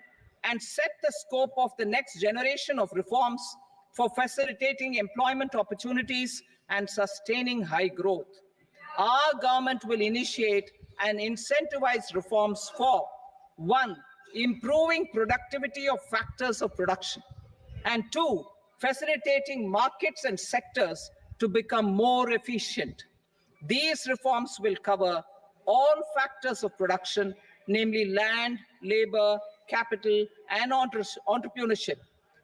S3: and set the scope of the next generation of reforms for facilitating employment opportunities and sustaining high growth. Our government will initiate and incentivize reforms for 1, improving productivity of factors of production, and 2, facilitating markets and sectors to become more efficient. These reforms will cover all factors of production, namely land, labor, capital, and entrepreneurship,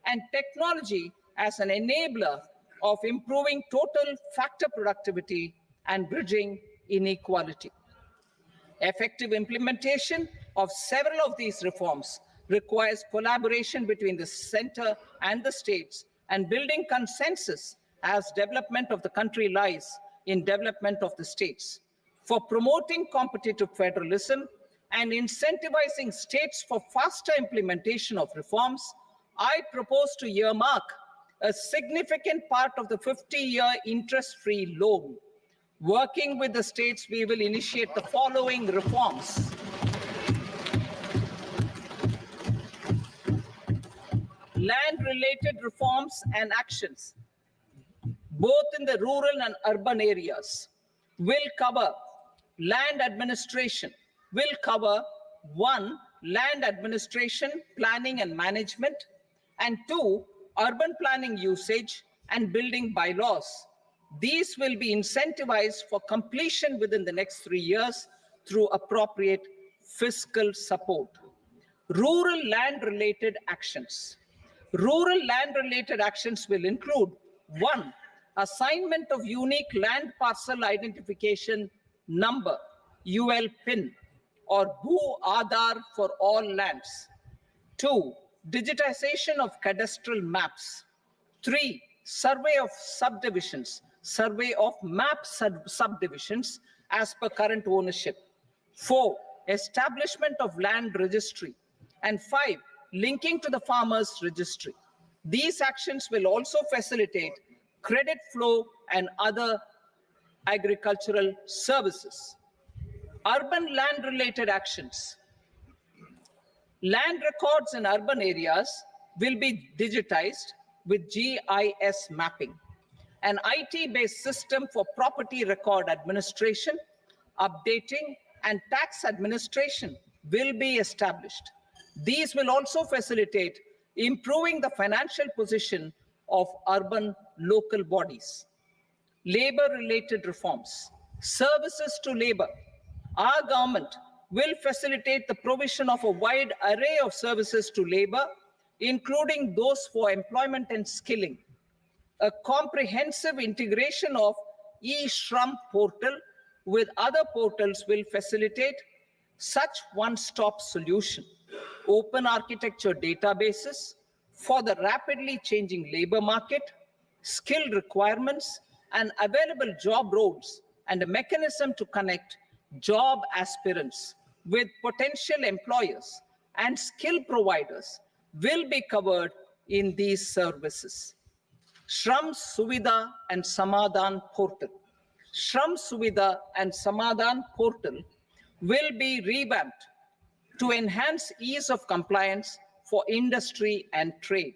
S3: and technology as an enabler of improving total factor productivity and bridging inequality. Effective implementation of several of these reforms requires collaboration between the center and the states, and building consensus as development of the country lies in development of the states. For promoting competitive federalism and incentivizing states for faster implementation of reforms, I propose to earmark a significant part of the 50-year interest-free loan. Working with the states, we will initiate the following reforms. Land-related reforms and actions, both in the rural and urban areas, will cover land administration, will cover 1, land administration, planning and management, and 2, urban planning usage and building bylaws. These will be incentivized for completion within the next 3 years through appropriate fiscal support. Rural land-related actions. Rural land-related actions will include 1, assignment of unique land parcel identification number, UL PIN, or Bhu Aadhaar for all lands. 2, digitization of cadastral maps. 3, survey of subdivisions, survey of map subdivisions as per current ownership. 4, establishment of land registry. And 5, linking to the farmers registry. These actions will also facilitate credit flow and other agricultural services. Urban land-related actions. Land records in urban areas will be digitized with GIS mapping. An IT-based system for property record administration, updating, and tax administration will be established. These will also facilitate improving the financial position of urban local bodies. Labor-related reforms. Services to labor. Our government will facilitate the provision of a wide array of services to labor, including those for employment and skilling. A comprehensive integration of e-Shram portal with other portals will facilitate such one-stop solution. Open architecture databases for the rapidly changing labor market, skill requirements, and available job roles, and a mechanism to connect job aspirants with potential employers and skill providers will be covered in these services. Shram Suvidha and Samadhan portal. Shram Suvidha and Samadhan portal will be revamped to enhance ease of compliance for industry and trade.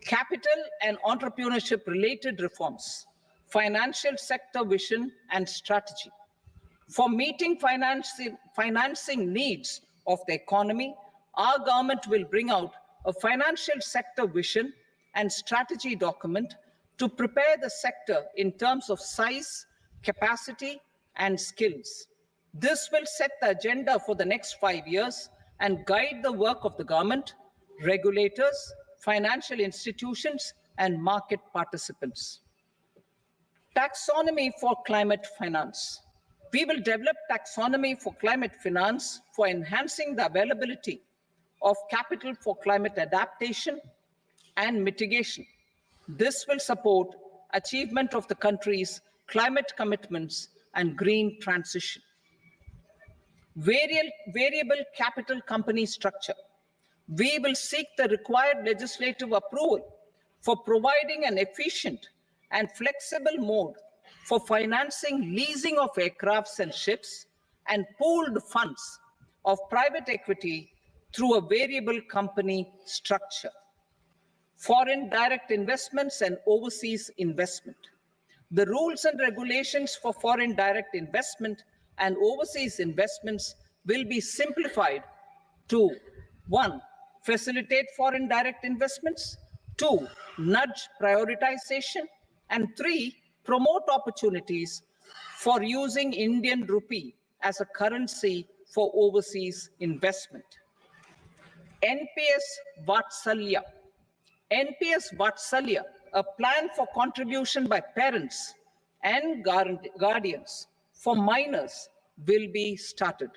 S3: Capital and entrepreneurship related reforms, financial sector vision and strategy. For meeting financing needs of the economy, our government will bring out a financial sector vision and strategy document to prepare the sector in terms of size, capacity, and skills. This will set the agenda for the next 5 years and guide the work of the government, regulators, financial institutions, and market participants. Taxonomy for climate finance. We will develop taxonomy for climate finance for enhancing the availability of capital for climate adaptation and mitigation. This will support achievement of the country's climate commitments and green transition. Variable capital company structure. We will seek the required legislative approval for providing an efficient and flexible mode for financing leasing of aircrafts and ships and pooled funds of private equity through a variable company structure. Foreign direct investments and overseas investment. The rules and regulations for foreign direct investment and overseas investments will be simplified to 1. Facilitate foreign direct investments, 2. Nudge prioritization, and 3. Promote opportunities for using Indian rupee as a currency for overseas investment. NPS Vatsalya. NPS Vatsalya, a plan for contribution by parents and guardians for minors, will be started.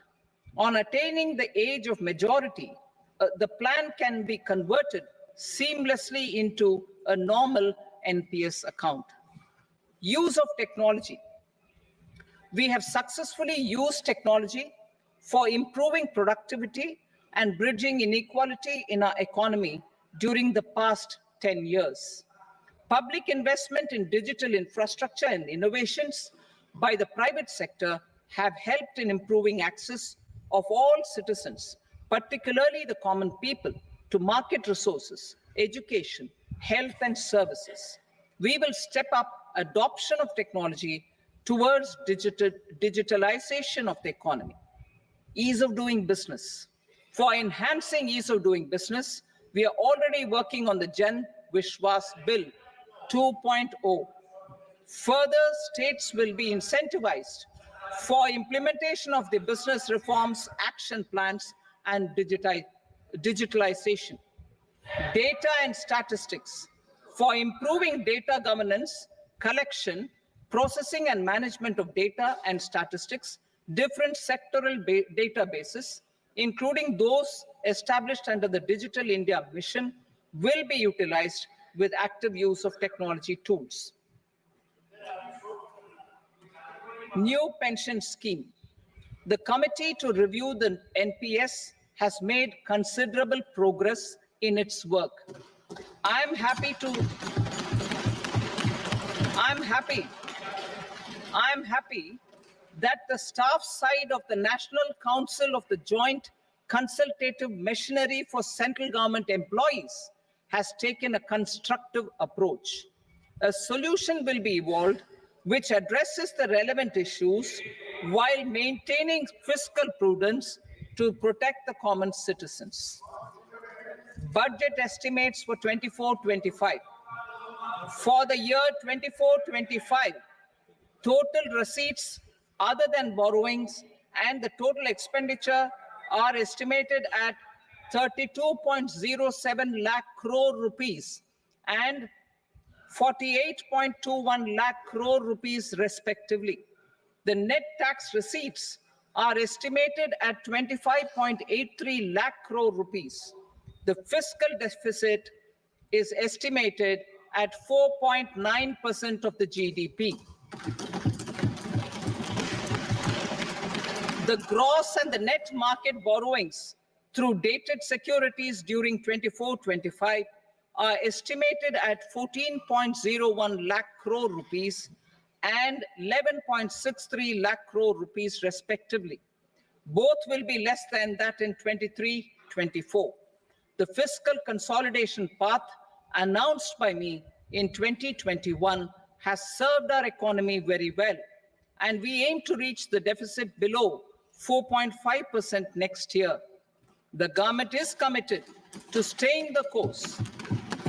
S3: On attaining the age of majority, the plan can be converted seamlessly into a normal NPS account. Use of technology. We have successfully used technology for improving productivity and bridging inequality in our economy during the past 10 years. Public investment in digital infrastructure and innovations by the private sector have helped in improving access of all citizens, particularly the common people, to market resources, education, health, and services. We will step up adoption of technology towards digitalization of the economy. Ease of doing business. For enhancing ease of doing business, we are already working on the Jan Vishwas Bill 2.0. Further, states will be incentivized for implementation of the business reforms, action plans, and digitalization. Data and statistics. For improving data governance, collection, processing and management of data and statistics, different sectoral databases, including those established under the Digital India Mission, will be utilized with active use of technology tools. New pension scheme. The committee to review the NPS has made considerable progress in its work. I'm happy that the staff side of the National Council of the Joint Consultative Machinery for Central Government Employees has taken a constructive approach. A solution will be evolved which addresses the relevant issues while maintaining fiscal prudence to protect the common citizens. Budget estimates for 24-25. For the year 24-25, total receipts other than borrowings and the total expenditure are estimated at 32.07 lakh crore rupees and 48.21 lakh crore rupees respectively. The net tax receipts are estimated at 25.83 lakh crore rupees. The fiscal deficit is estimated at 4.9% of the GDP. The gross and the net market borrowings through dated securities during 24-25 are estimated at 14.01 lakh crore rupees and 11.63 lakh crore rupees respectively. Both will be less than that in 23-24. The fiscal consolidation path announced by me in 2021 has served our economy very well, and we aim to reach the deficit below 4.5% next year. The government is committed to staying the course.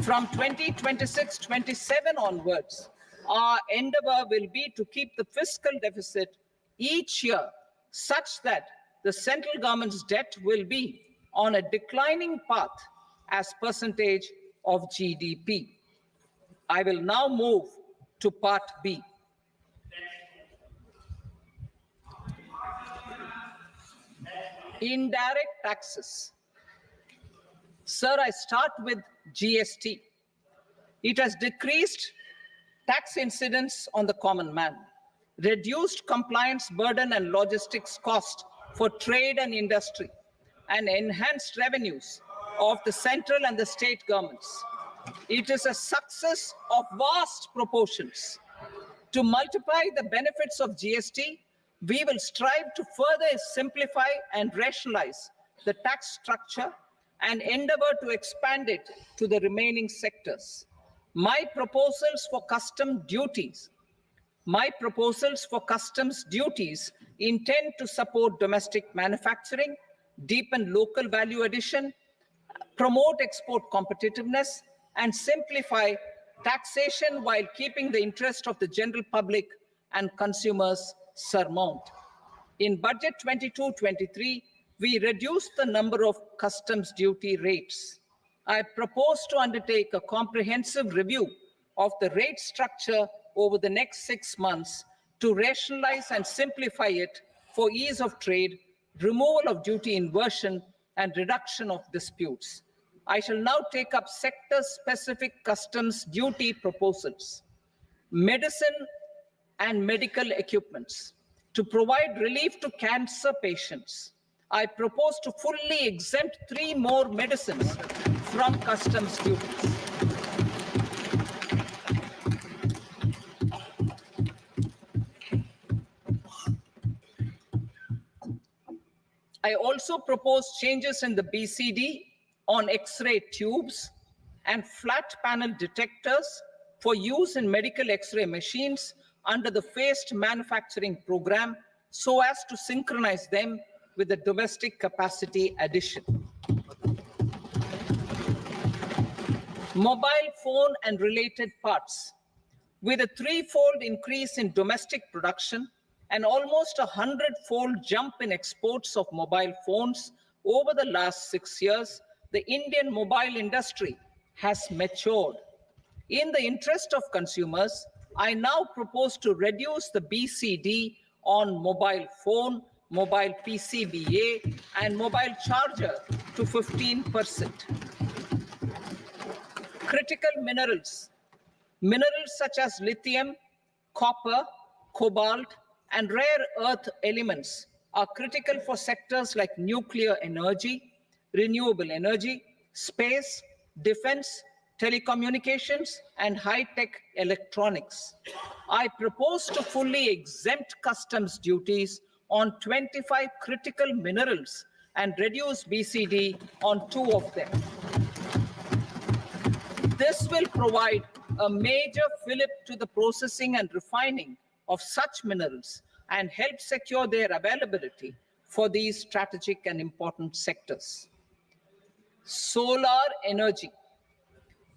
S3: From 2026-27 onwards, our endeavor will be to keep the fiscal deficit each year such that the central government's debt will be on a declining path as percentage of GDP. I will now move to part B. Indirect taxes. Sir, I start with GST. It has decreased tax incidence on the common man, reduced compliance burden and logistics cost for trade and industry, and enhanced revenues of the central and the state governments. It is a success of vast proportions. To multiply the benefits of GST, we will strive to further simplify and rationalize the tax structure and endeavor to expand it to the remaining sectors. My proposals for customs duties intend to support domestic manufacturing, deepen local value addition, promote export competitiveness, and simplify taxation while keeping the interest of the general public and consumers surmount. In Budget 22-23, we reduced the number of customs duty rates. I propose to undertake a comprehensive review of the rate structure over the next 6 months to rationalize and simplify it for ease of trade, removal of duty inversion, and reduction of disputes. I shall now take up sector-specific customs duty proposals. Medicine and medical equipments. To provide relief to cancer patients, I propose to fully exempt 3 more medicines from customs duties. I also propose changes in the BCD on X-ray tubes and flat panel detectors for use in medical X-ray machines under the phased manufacturing program so as to synchronize them with the domestic capacity addition. Mobile phone and related parts. With a 3-fold increase in domestic production and almost a 100-fold jump in exports of mobile phones over the last 6 years, the Indian mobile industry has matured. In the interest of consumers, I now propose to reduce the BCD on mobile phone, mobile PCBA, and mobile charger to 15%. Critical minerals. Minerals such as lithium, copper, cobalt, and rare earth elements are critical for sectors like nuclear energy, renewable energy, space, defense, telecommunications, and high-tech electronics. I propose to fully exempt customs duties on 25 critical minerals and reduce BCD on 2 of them. This will provide a major fillip to the processing and refining of such minerals and help secure their availability for these strategic and important sectors. Solar energy.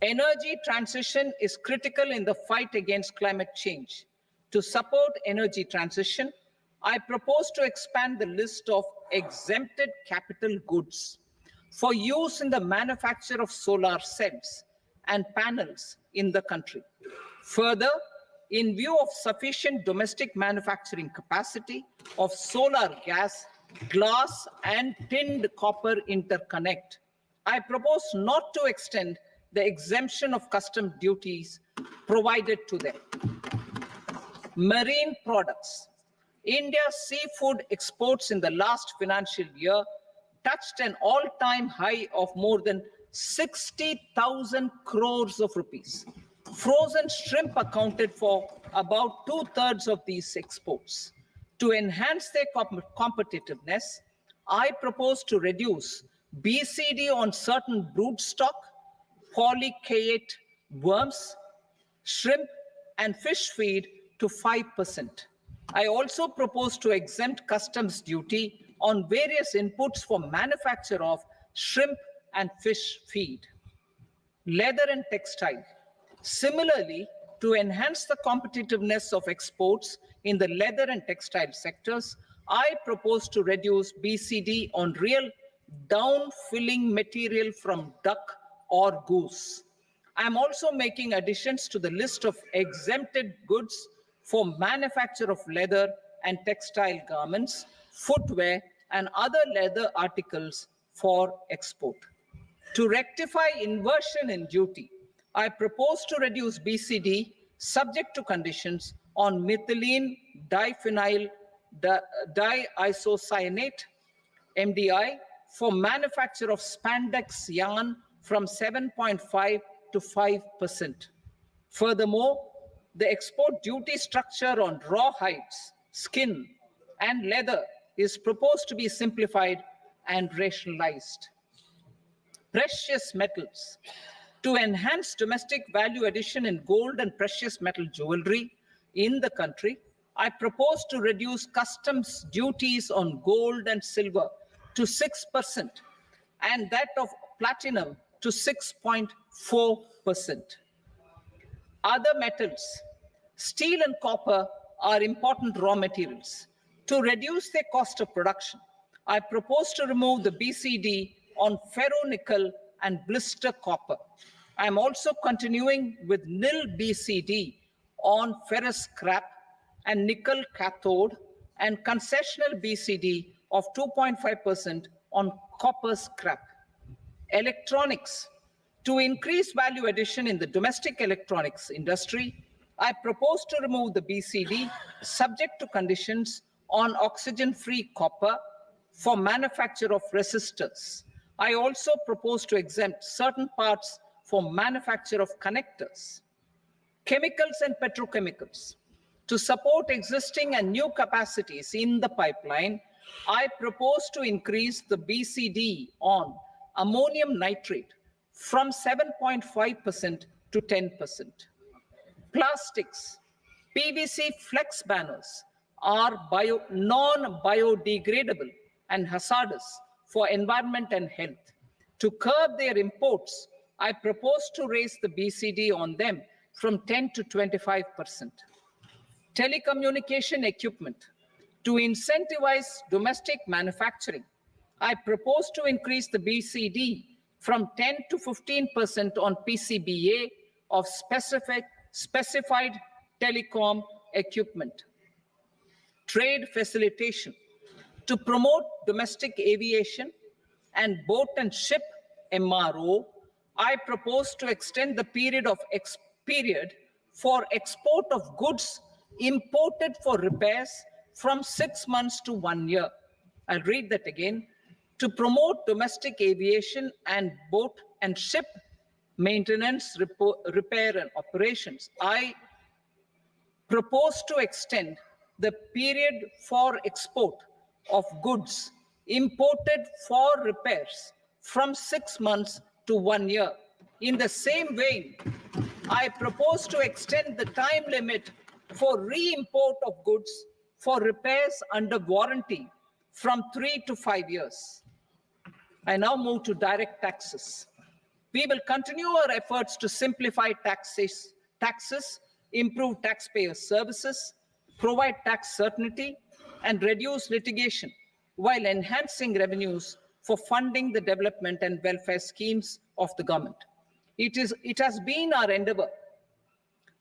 S3: Energy transition is critical in the fight against climate change. To support energy transition, I propose to expand the list of exempted capital goods for use in the manufacture of solar cells and panels in the country. Further, in view of sufficient domestic manufacturing capacity of solar gas, glass, and tinned copper interconnect, I propose not to extend the exemption of custom duties provided to them. Marine products. India's seafood exports in the last financial year touched an all-time high of more than 60,000 crores of rupees. Frozen shrimp accounted for about 2/3 of these exports. To enhance their competitiveness, I propose to reduce BCD on certain broodstock, polychaete worms, shrimp, and fish feed to 5%. I also propose to exempt customs duty on various inputs for manufacture of shrimp and fish feed. Leather and textile. Similarly, to enhance the competitiveness of exports in the leather and textile sectors, I propose to reduce BCD on real down-filling material from duck or goose. I am also making additions to the list of exempted goods for manufacture of leather and textile garments, footwear, and other leather articles for export. To rectify inversion in duty, I propose to reduce BCD subject to conditions on methylene diphenyl diisocyanate, MDI, for manufacture of spandex yarn from 7.5 to 5%. Furthermore, the export duty structure on raw hides, skin, and leather is proposed to be simplified and rationalized. Precious metals. To enhance domestic value addition in gold and precious metal jewelry in the country, I propose to reduce customs duties on gold and silver to 6% and that of platinum to 6.4%. Other metals, steel and copper are important raw materials. To reduce their cost of production, I propose to remove the BCD on ferronickel and blister copper. I am also continuing with nil BCD on ferrous scrap and nickel cathode and concessional BCD of 2.5% on copper scrap. Electronics. To increase value addition in the domestic electronics industry, I propose to remove the BCD subject to conditions on oxygen-free copper for manufacture of resistors. I also propose to exempt certain parts for manufacture of connectors. Chemicals and petrochemicals. To support existing and new capacities in the pipeline, I propose to increase the BCD on ammonium nitrate from 7.5% to 10%. Plastics, PVC flex banners are non-biodegradable and hazardous for environment and health. To curb their imports, I propose to raise the BCD on them from 10 to 25%. Telecommunication equipment. To incentivize domestic manufacturing, I propose to increase the BCD from 10 to 15% on PCBA of specified telecom equipment. Trade facilitation. To promote domestic aviation and boat and ship MRO, I propose to extend the period for export of goods imported for repairs from 6 months to 1 year. I'll read that again. To promote domestic aviation and boat and ship maintenance, repair and operations, I propose to extend the period for export of goods imported for repairs from 6 months to 1 year. In the same vein, I propose to extend the time limit for re-import of goods for repairs under warranty from 3 to 5 years. I now move to direct taxes. We will continue our efforts to simplify taxes, improve taxpayer services, provide tax certainty, and reduce litigation while enhancing revenues for funding the development and welfare schemes of the government. It has been our endeavor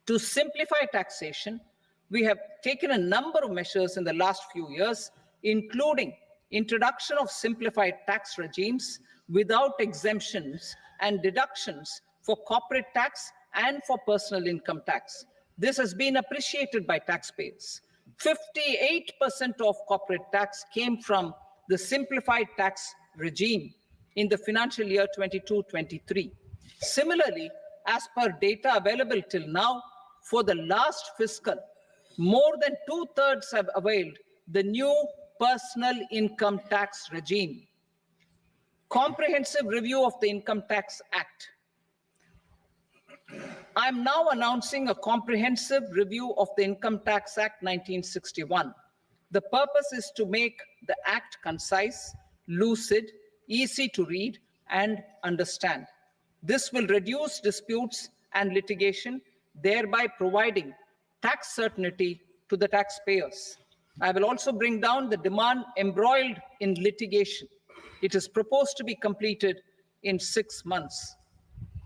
S3: to simplify taxation. We have taken a number of measures in the last few years, including introduction of simplified tax regimes without exemptions and deductions for corporate tax and for personal income tax. This has been appreciated by taxpayers. 58% of corporate tax came from the simplified tax regime in the financial year 22-23. Similarly, as per data available till now, for the last fiscal, more than 2/3 have availed the new personal income tax regime. Comprehensive review of the Income Tax Act. I am now announcing a comprehensive review of the Income Tax Act 1961. The purpose is to make the act concise, lucid, easy to read and understand. This will reduce disputes and litigation, thereby providing tax certainty to the taxpayers. I will also bring down the demand embroiled in litigation. It is proposed to be completed in 6 months.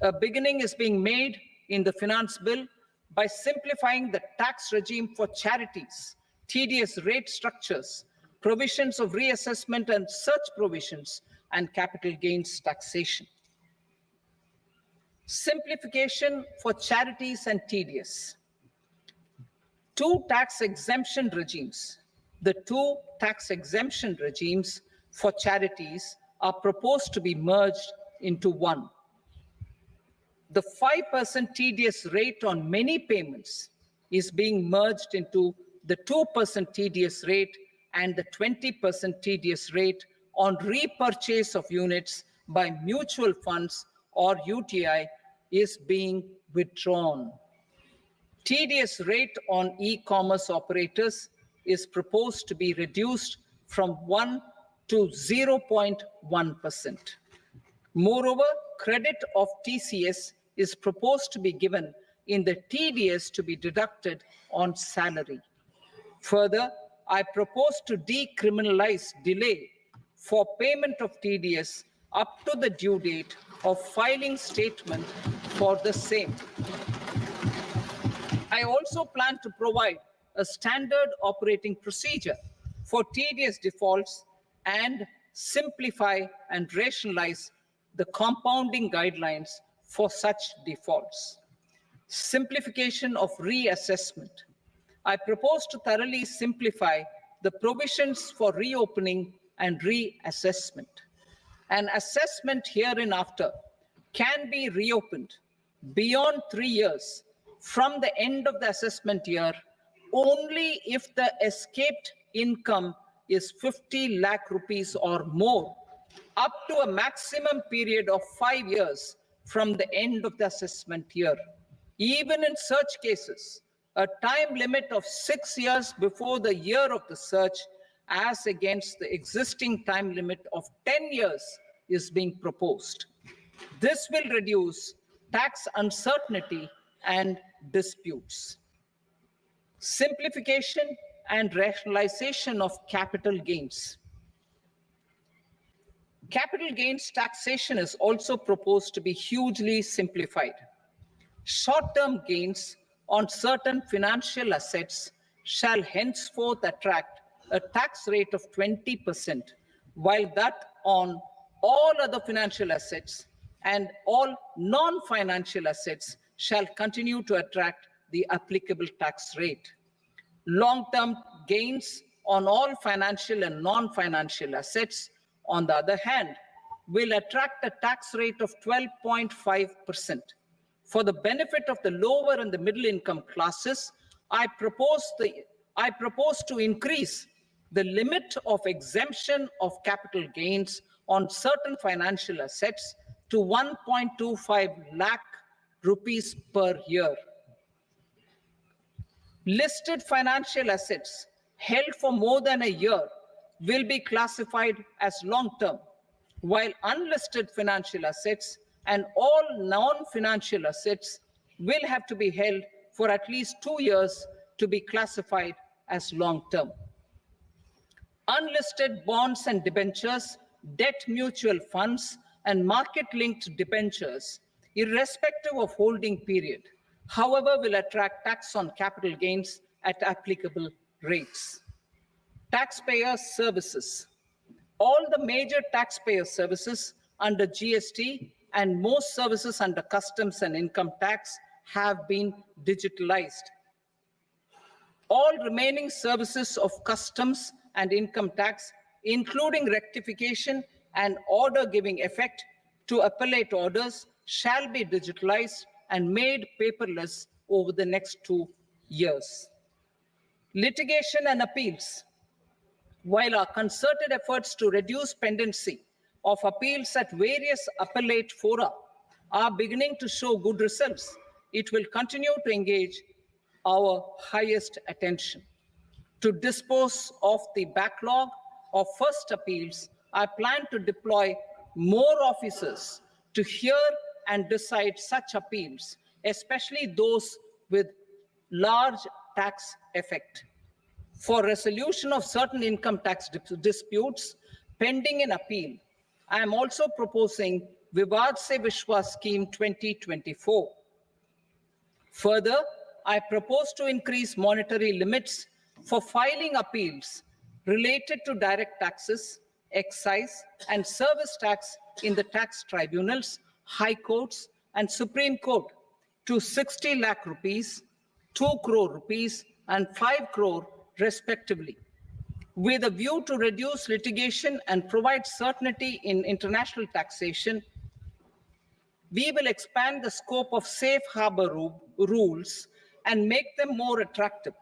S3: A beginning is being made in the finance bill by simplifying the tax regime for charities, TDS rate structures, provisions of reassessment and such provisions, and capital gains taxation. Simplification for charities and TDS. The two tax exemption regimes for charities are proposed to be merged into one. The 5% TDS rate on many payments is being merged into the 2% TDS rate, and the 20% TDS rate on repurchase of units by mutual funds or UTI is being withdrawn. TDS rate on e-commerce operators is proposed to be reduced from 1 to 0.1%. Moreover, credit of TCS is proposed to be given in the TDS to be deducted on salary. Further, I propose to decriminalize delay for payment of TDS up to the due date of filing statement for the same. I also plan to provide a standard operating procedure for TDS defaults and simplify and rationalize the compounding guidelines for such defaults. Simplification of reassessment. I propose to thoroughly simplify the provisions for reopening and reassessment. An assessment hereinafter can be reopened beyond 3 years from the end of the assessment year only if the escaped income is 50 lakh rupees or more, up to a maximum period of 5 years from the end of the assessment year. Even in such cases, a time limit of 6 years before the year of the search, as against the existing time limit of 10 years, is being proposed. This will reduce tax uncertainty and disputes. Simplification and rationalization of capital gains. Capital gains taxation is also proposed to be hugely simplified. Short-term gains on certain financial assets shall henceforth attract a tax rate of 20%, while that on all other financial assets and all non-financial assets shall continue to attract the applicable tax rate. Long-term gains on all financial and non-financial assets, on the other hand, will attract a tax rate of 12.5%. For the benefit of the lower and the middle income classes, I propose to increase the limit of exemption of capital gains on certain financial assets to 1.25 lakh rupees per year. Listed financial assets held for more than a year will be classified as long-term, while unlisted financial assets and all non-financial assets will have to be held for at least 2 years to be classified as long-term. Unlisted bonds and debentures, debt mutual funds, and market-linked debentures, irrespective of holding period, however, will attract tax on capital gains at applicable rates. Taxpayer services. All the major taxpayer services under GST and most services under customs and income tax have been digitalized. All remaining services of customs and income tax, including rectification and order giving effect to appellate orders, shall be digitalized and made paperless over the next 2 years. Litigation and appeals. While our concerted efforts to reduce pendency of appeals at various appellate fora are beginning to show good results, it will continue to engage our highest attention. To dispose of the backlog of first appeals, I plan to deploy more officers to hear and decide such appeals, especially those with large tax effect. For resolution of certain income tax disputes pending in appeal, I am also proposing Vivad Se Vishwas Scheme 2024. Further, I propose to increase monetary limits for filing appeals related to direct taxes, excise, and service tax in the tax tribunals, high courts, and Supreme Court to 60 lakh rupees, 2 crore rupees, and 5 crore respectively. With a view to reduce litigation and provide certainty in international taxation, we will expand the scope of safe harbor rules and make them more attractive.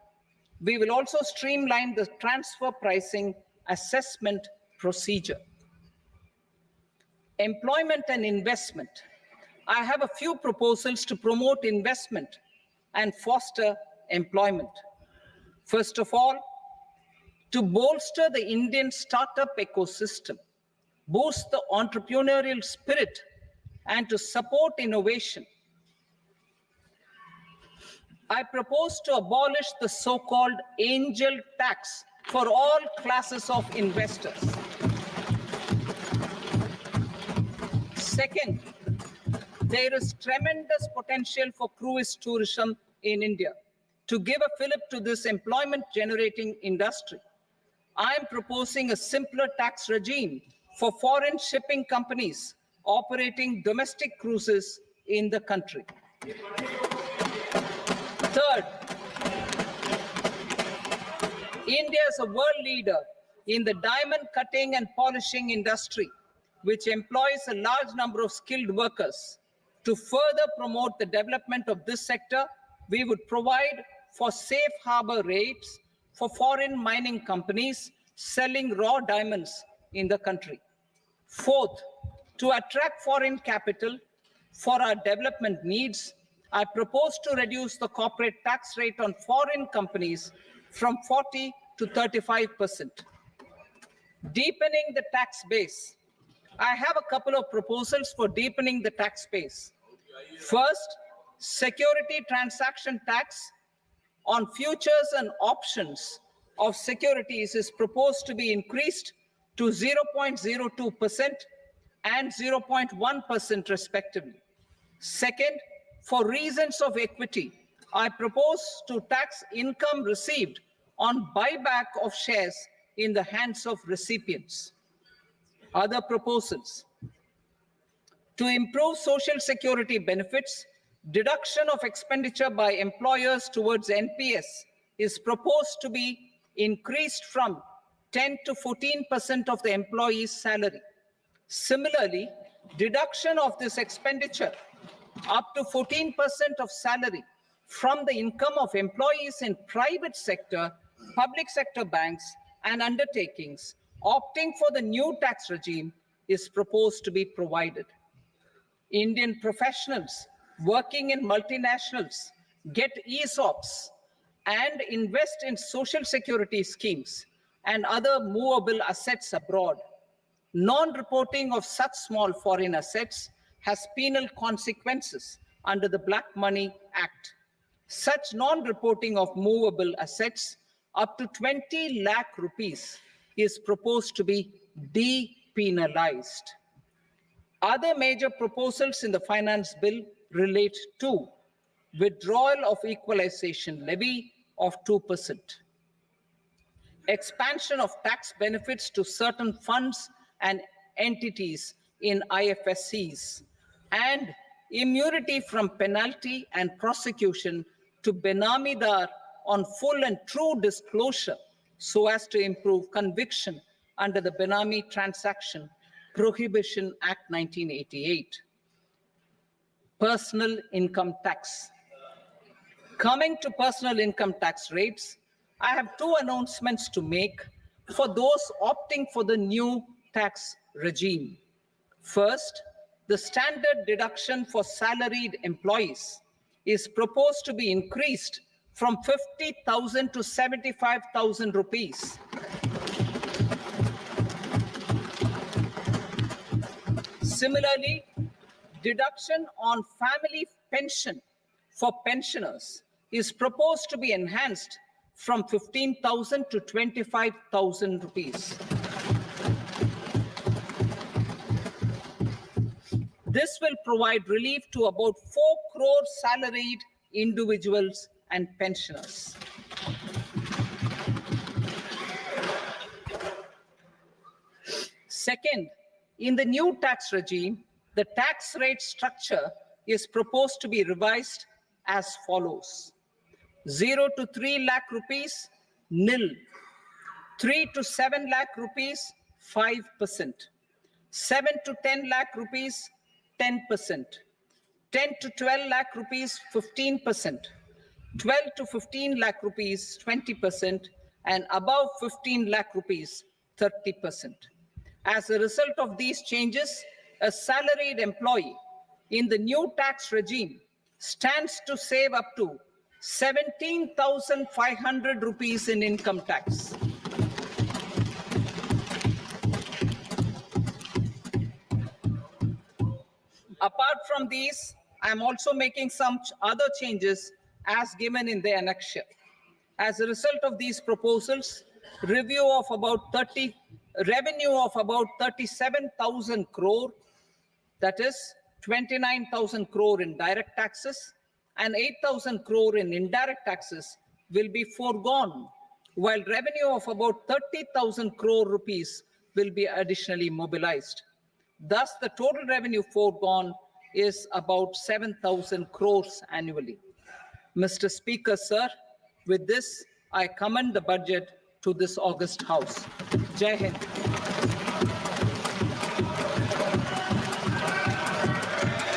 S3: We will also streamline the transfer pricing assessment procedure. Employment and investment. I have a few proposals to promote investment and foster employment. First of all, to bolster the Indian startup ecosystem, boost the entrepreneurial spirit, and to support innovation, I propose to abolish the so-called angel tax for all classes of investors. Second, there is tremendous potential for cruise tourism in India. To give a fillip to this employment-generating industry, I am proposing a simpler tax regime for foreign shipping companies operating domestic cruises in the country. Third, India is a world leader in the diamond cutting and polishing industry, which employs a large number of skilled workers. To further promote the development of this sector, we would provide for safe harbor rates for foreign mining companies selling raw diamonds in the country. Fourth, to attract foreign capital for our development needs, I propose to reduce the corporate tax rate on foreign companies from 40 to 35%. Deepening the tax base. I have a couple of proposals for deepening the tax base. First, security transaction tax on futures and options of securities is proposed to be increased to 0.02% and 0.1% respectively. Second, for reasons of equity, I propose to tax income received on buyback of shares in the hands of recipients. Other proposals. To improve social security benefits, deduction of expenditure by employers towards NPS is proposed to be increased from 10 to 14% of the employee's salary. Similarly, deduction of this expenditure up to 14% of salary from the income of employees in private sector, public sector banks, and undertakings opting for the new tax regime is proposed to be provided. Indian professionals working in multinationals get ESOPs and invest in social security schemes and other movable assets abroad. Non-reporting of such small foreign assets has penal consequences under the Black Money Act. Such non-reporting of movable assets up to 20 lakh rupees is proposed to be depenalized. Other major proposals in the finance bill relate to withdrawal of equalization levy of 2%, expansion of tax benefits to certain funds and entities in IFSCs, and immunity from penalty and prosecution to Benamidar on full and true disclosure so as to improve conviction under the Benami Transaction Prohibition Act 1988. Personal income tax. Coming to personal income tax rates, I have two announcements to make for those opting for the new tax regime. First, the standard deduction for salaried employees is proposed to be increased from 50,000 to 75,000 rupees. Similarly, deduction on family pension for pensioners is proposed to be enhanced from 15,000 to 25,000 rupees. This will provide relief to about 4 crore salaried individuals and pensioners. Second, in the new tax regime, the tax rate structure is proposed to be revised as follows. 0 to 3 lakh rupees, nil. 3 to 7 lakh rupees, 5%. 7 to 10 lakh rupees, 10%. 10 to 12 lakh rupees, 15%. 12 to 15 lakh rupees, 20%. And above 15 lakh rupees, 30%. As a result of these changes, a salaried employee in the new tax regime stands to save up to 17,500 rupees in income tax. Apart from these, I am also making some other changes as given in the annexure. As a result of these proposals, revenue of about 37,000 crore, that is 29,000 crore in direct taxes and 8,000 crore in indirect taxes will be foregone, while revenue of about 30,000 crore rupees will be additionally mobilized. Thus, the total revenue foregone is about 7,000 crores annually. Mr. Speaker, sir, with this, I commend the budget to this august House. Jai Hind.